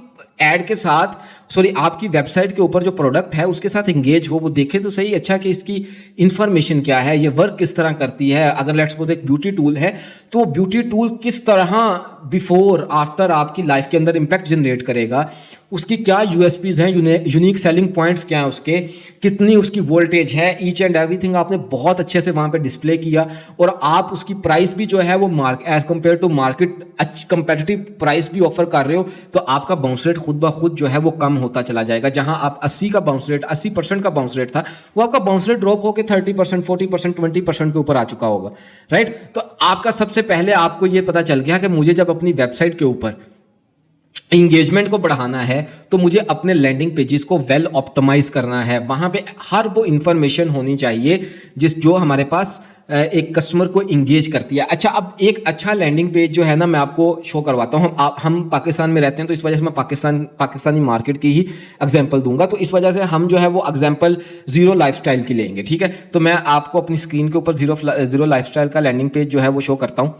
एड के साथ, सॉरी आपकी वेबसाइट के ऊपर जो प्रोडक्ट है उसके साथ इंगेज हो, वो देखे तो सही अच्छा कि इसकी इंफॉर्मेशन क्या है, ये वर्क किस तरह करती है। अगर लेट्स सपोज एक ब्यूटी टूल है तो ब्यूटी टूल किस तरह बिफोर आफ्टर आपकी लाइफ के अंदर इंपैक्ट जनरेट करेगा, उसकी क्या यूएसपीज हैं, यूनिक सेलिंग पॉइंट्स क्या हैं उसके, कितनी उसकी वोल्टेज है, ईच एंड एवरीथिंग आपने बहुत अच्छे से वहां पे डिस्प्ले किया। और आप उसकी प्राइस भी जो है वो as compare to market competitive price भी ऑफर कर रहे हो, तो आपका बाउंस रेट खुद ब खुद जो है वो कम होता चला जाएगा। जहां आप 80 का बाउंस रेट 80% का बाउंस रेट था, वो आपका बाउंस रेट ड्रॉप होकर 30%, 40%, 20% के ऊपर आ चुका होगा, राइट। तो आपका सबसे पहले आपको ये पता चल गया कि मुझे जब अपनी वेबसाइट के ऊपर इंगेजमेंट को बढ़ाना है तो मुझे अपने लैंडिंग पेजेस को वेल ऑप्टिमाइज करना है। वहां पे हर वो इंफॉर्मेशन होनी चाहिए जो हमारे पास एक कस्टमर को इंगेज करती है। अच्छा, अब एक अच्छा लैंडिंग पेज जो है ना, मैं आपको शो करवाता हूँ। हम पाकिस्तान में रहते हैं तो इस वजह से मैं पाकिस्तानी मार्केट की ही एग्जांपल दूंगा, तो इस वजह से हम जो है वो एग्जांपल जीरो लाइफस्टाइल की लेंगे, ठीक है। तो मैं आपको अपनी स्क्रीन के ऊपर जीरो लाइफस्टाइल का लैंडिंग पेज जो है वो शो करता हूँ।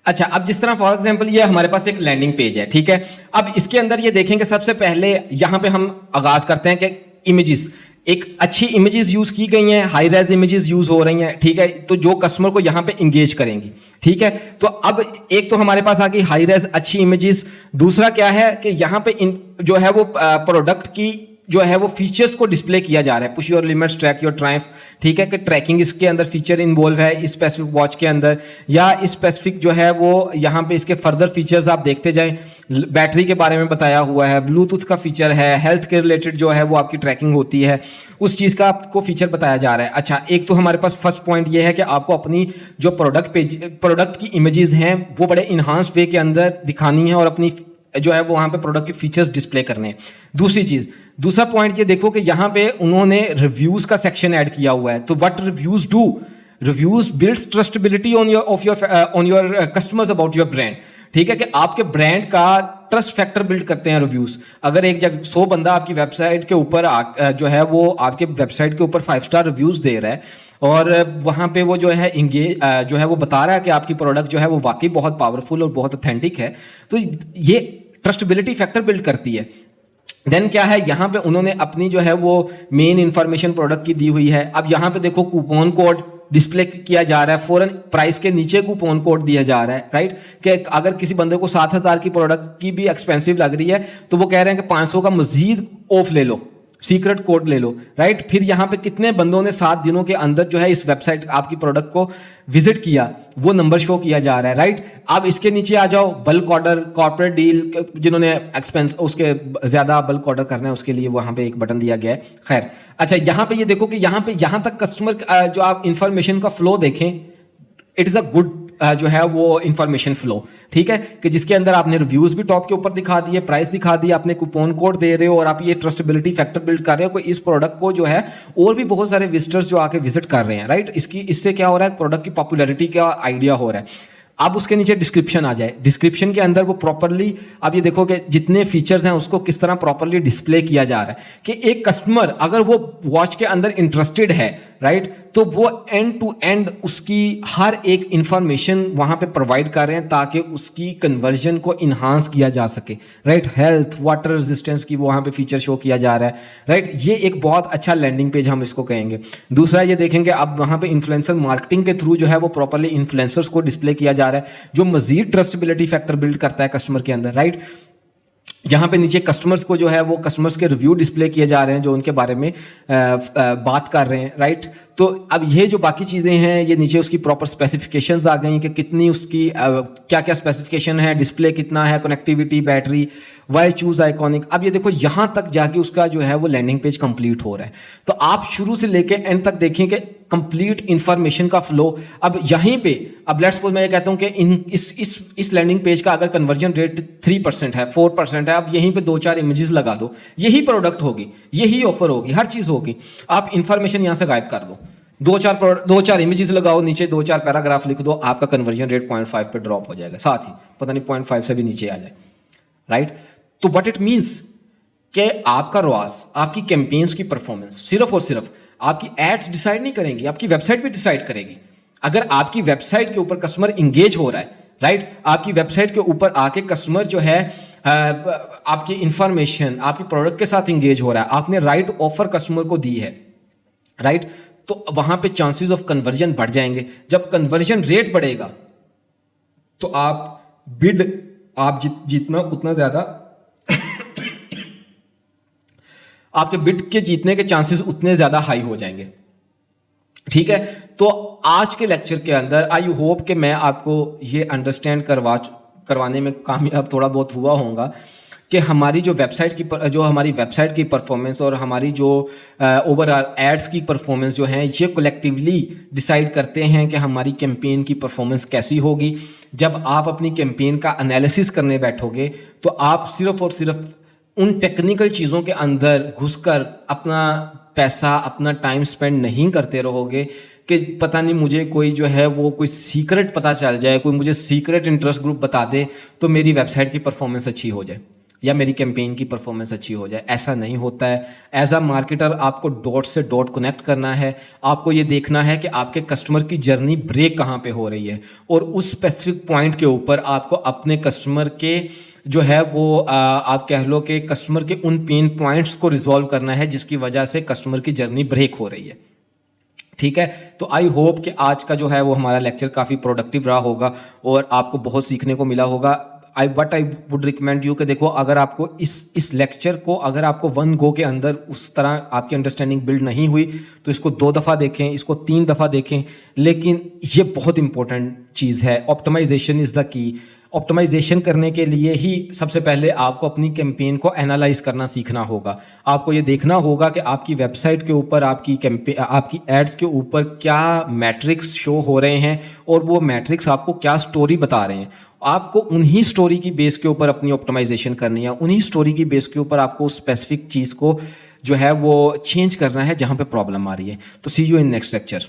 अच्छा, अब जिस तरह फॉर एग्जांपल ये हमारे पास एक लैंडिंग पेज है, ठीक है। अब इसके अंदर ये देखेंगे, सबसे पहले यहां पे हम आगाज करते हैं कि इमेजेस, एक अच्छी इमेजेस यूज की गई हैं, हाई रेज इमेजेस यूज हो रही हैं, ठीक है। तो जो कस्टमर को यहां पे इंगेज करेंगी, ठीक है। तो अब एक तो हमारे पास आ गई हाई रेज अच्छी इमेजेस। दूसरा क्या है कि यहां पे जो है वो प्रोडक्ट की जो है वो फीचर्स को डिस्प्ले किया जा रहा है, push your limits, track your Triumph, ठीक है। कि ट्रैकिंग इसके अंदर फीचर इन्वॉल्व है इस स्पेसिफिक वॉच के अंदर, या इस स्पेसिफिक जो है वो यहाँ पे इसके फर्दर फीचर्स आप देखते जाएं। बैटरी के बारे में बताया हुआ है, ब्लूटूथ का फीचर है, हेल्थ के रिलेटेड जो है वो आपकी ट्रैकिंग होती है, उस चीज़ का आपको फीचर बताया जा रहा है। अच्छा, एक तो हमारे पास फर्स्ट पॉइंट ये है कि आपको अपनी जो प्रोडक्ट की इमेजेस हैं वो बड़े इन्हांस वे के अंदर दिखानी है और अपनी जो है वो वहां पे प्रोडक्ट के फीचर्स डिस्प्ले करने हैं। दूसरा पॉइंट ये देखो कि यहाँ पे उन्होंने रिव्यूज का सेक्शन ऐड किया हुआ है। तो what reviews do, reviews builds trustability on your customers about your brand, ठीक है। कि आपके ब्रांड का ट्रस्ट फैक्टर बिल्ड करते हैं रिव्यूज। अगर एक जगह 100 बंदा आपकी वेबसाइट के ऊपर जो है वो आपके वेबसाइट के ऊपर 5 स्टार रिव्यूज दे रहा है और वहां पे वो जो है जो है वो बता रहा है कि आपकी प्रोडक्ट जो है वो वाकई बहुत पावरफुल और बहुत ऑथेंटिक है, तो ये ट्रस्टेबिलिटी फैक्टर बिल्ड करती है। देन क्या है, यहाँ पे उन्होंने अपनी जो है वो मेन इंफॉर्मेशन प्रोडक्ट की दी हुई है। अब यहाँ पे देखो कूपन कोड डिस्प्ले किया जा रहा है, फॉरन प्राइस के नीचे कूपन कोड दिया जा रहा है, राइट। कि अगर किसी बंदे को 7,000 की प्रोडक्ट की भी एक्सपेंसिव लग रही है तो वो कह रहे हैं कि 500 का मजीद ऑफ ले लो, सीक्रेट कोड ले लो, राइट। फिर यहाँ पे कितने बंदों ने 7 दिनों के अंदर जो है इस वेबसाइट आपकी प्रोडक्ट को विजिट किया, वो नंबर शो किया जा रहा है, राइट। अब इसके नीचे आ जाओ, बल्क ऑर्डर, कॉर्पोरेट डील, जिन्होंने एक्सपेंस उसके ज्यादा बल्क ऑर्डर करना है उसके लिए वहां पे एक बटन दिया गया है। खैर, अच्छा यहाँ पे ये देखो कि यहाँ तक कस्टमर जो आप इंफॉर्मेशन का फ्लो देखें, इट इज अ गुड जो है वो इंफॉर्मेशन फ्लो, ठीक है। कि जिसके अंदर आपने रिव्यूज भी टॉप के ऊपर दिखा दिए, प्राइस दिखा दिया, आपने कूपन कोड दे रहे हो और आप ये ट्रस्टेबिलिटी फैक्टर बिल्ड कर रहे हो कि इस प्रोडक्ट को जो है और भी बहुत सारे विजिटर्स जो आके विजिट कर रहे हैं, राइट। इससे क्या हो रहा है, प्रोडक्ट की पॉपुलैरिटी का आइडिया हो रहा है। अब उसके नीचे डिस्क्रिप्शन आ जाए, डिस्क्रिप्शन के अंदर वो प्रॉपरली, अब ये देखो कि जितने फीचर्स हैं उसको किस तरह प्रॉपरली डिस्प्ले किया जा रहा है कि एक कस्टमर अगर वो वॉच के अंदर इंटरेस्टेड है, राइट, तो वो एंड टू एंड उसकी हर एक इंफॉर्मेशन वहां पे प्रोवाइड कर रहे हैं ताकि उसकी कन्वर्जन को इन्हांस किया जा सके, राइट। हेल्थ, वाटर रेजिस्टेंस की वहां पे फीचर शो किया जा रहा है, राइट। ये एक बहुत अच्छा लैंडिंग पेज हम इसको कहेंगे। दूसरा ये देखेंगे, अब वहां पे इन्फ्लुएंसर मार्केटिंग के थ्रू जो है वो प्रॉपरली इन्फ्लुएंसर्स को डिस्प्ले किया जा रहा है, जो मजीद ट्रस्टेबिलिटी फैक्टर बिल्ड करता है कस्टमर के अंदर, राइट। जहां पे नीचे कस्टमर्स को जो है वो कस्टमर्स के रिव्यू डिस्प्ले किए जा रहे हैं जो उनके बारे में बात कर रहे हैं, राइट। तो अब ये जो बाकी चीज़ें हैं, ये नीचे उसकी प्रॉपर स्पेसिफिकेशंस आ गई कि कितनी उसकी क्या क्या स्पेसिफिकेशन है, डिस्प्ले कितना है, connectivity, battery, why choose iconic. अब ये देखो यहाँ तक जाके उसका जो है वो लैंडिंग पेज कंप्लीट हो रहा है। तो आप शुरू से लेके एंड तक देखें कि कंप्लीट इंफॉर्मेशन का फ्लो। अब यहीं पे अब लेट्स सपोज मैं ये कहता हूँ कि इस लैंडिंग पेज का अगर कन्वर्जन रेट 3% है, 4% है, अब यहीं पे 2-4 इमेजेस लगा दो, यही प्रोडक्ट होगी, यही ऑफर होगी, हर चीज़ होगी। आप इंफॉर्मेशन यहाँ से गायब कर दो, 2-4 इमेजेस लगाओ, नीचे 2-4 पैराग्राफ लिख दो, आपका कन्वर्जन रेट 0.5 पे ड्रॉप हो जाएगा, साथ ही पता नहीं 0.5 से भी नीचे आ जाए, राइट। तो व्हाट इट मीन्स कि आपका रॉस, आपकी कैंपेन्स की परफॉर्मेंस सिर्फ और सिर्फ आपकी एड्स डिसाइड नहीं करेंगी, आपकी वेबसाइट भी डिसाइड करेगी। अगर आपकी वेबसाइट के ऊपर कस्टमर इंगेज हो रहा है, राइट, आपकी वेबसाइट के ऊपर आके कस्टमर जो है आपकी इंफॉर्मेशन, आपकी प्रोडक्ट के साथ इंगेज हो रहा है, आपने राइट ऑफर कस्टमर को दी है, राइट, तो वहां पे चांसेस ऑफ कन्वर्जन बढ़ जाएंगे। जब कन्वर्जन रेट बढ़ेगा तो आप जीतना उतना ज्यादा आपके बिड के जीतने के चांसेस उतने ज्यादा हाई हो जाएंगे, ठीक है। तो आज के लेक्चर के अंदर आई होप कि मैं आपको ये अंडरस्टैंड करवाने में कामयाब थोड़ा बहुत हुआ होगा कि हमारी जो हमारी वेबसाइट की परफॉर्मेंस और हमारी जो ओवरऑल एड्स की परफॉर्मेंस जो है, ये कलेक्टिवली डिसाइड करते हैं कि हमारी कैंपेन की परफॉर्मेंस कैसी होगी। जब आप अपनी कैंपेन का एनालिसिस करने बैठोगे तो आप सिर्फ और सिर्फ उन टेक्निकल चीज़ों के अंदर घुसकर अपना पैसा, अपना टाइम स्पेंड नहीं करते रहोगे कि पता नहीं मुझे कोई जो है वो कोई सीक्रेट पता चल जाए, कोई मुझे सीक्रेट इंटरेस्ट ग्रुप बता दे तो मेरी वेबसाइट की परफॉर्मेंस अच्छी हो जाए या मेरी कैंपेन की परफॉर्मेंस अच्छी हो जाए। ऐसा नहीं होता है। एज अ मार्केटर आपको डॉट से डॉट कनेक्ट करना है। आपको ये देखना है कि आपके कस्टमर की जर्नी ब्रेक कहाँ पे हो रही है और उस स्पेसिफिक पॉइंट के ऊपर आपको अपने कस्टमर के जो है वो आप कह लो कि कस्टमर के उन पेन पॉइंट्स को रिजॉल्व करना है जिसकी वजह से कस्टमर की जर्नी ब्रेक हो रही है, ठीक है। तो आई होप कि आज का जो है वो हमारा लेक्चर काफ़ी प्रोडक्टिव रहा होगा और आपको बहुत सीखने को मिला होगा। आई वुड रिकमेंड यू कि देखो, अगर आपको इस लेक्चर को अगर आपको 1 गो के अंदर उस तरह आपकी अंडरस्टैंडिंग बिल्ड नहीं हुई तो इसको 2 दफ़ा देखें, इसको 3 दफ़ा देखें। लेकिन ये बहुत इंपॉर्टेंट चीज़ है। Optimisation is the key. Optimisation करने के लिए ही सबसे पहले आपको अपनी कैंपेन को एनालाइज करना सीखना होगा। आपको ये देखना होगा कि आपकी वेबसाइट के ऊपर आपकी एड्स के ऊपर क्या मैट्रिक्स शो हो रहे हैं और वो मैट्रिक्स आपको क्या स्टोरी बता रहे हैं। आपको उन्हीं स्टोरी की बेस के ऊपर अपनी ऑप्टिमाइजेशन करनी है, उन्हीं स्टोरी की बेस के ऊपर आपको उस स्पेसिफिक चीज़ को जो है वो चेंज करना है जहाँ पे प्रॉब्लम आ रही है। तो सी यू इन नेक्स्ट लेक्चर।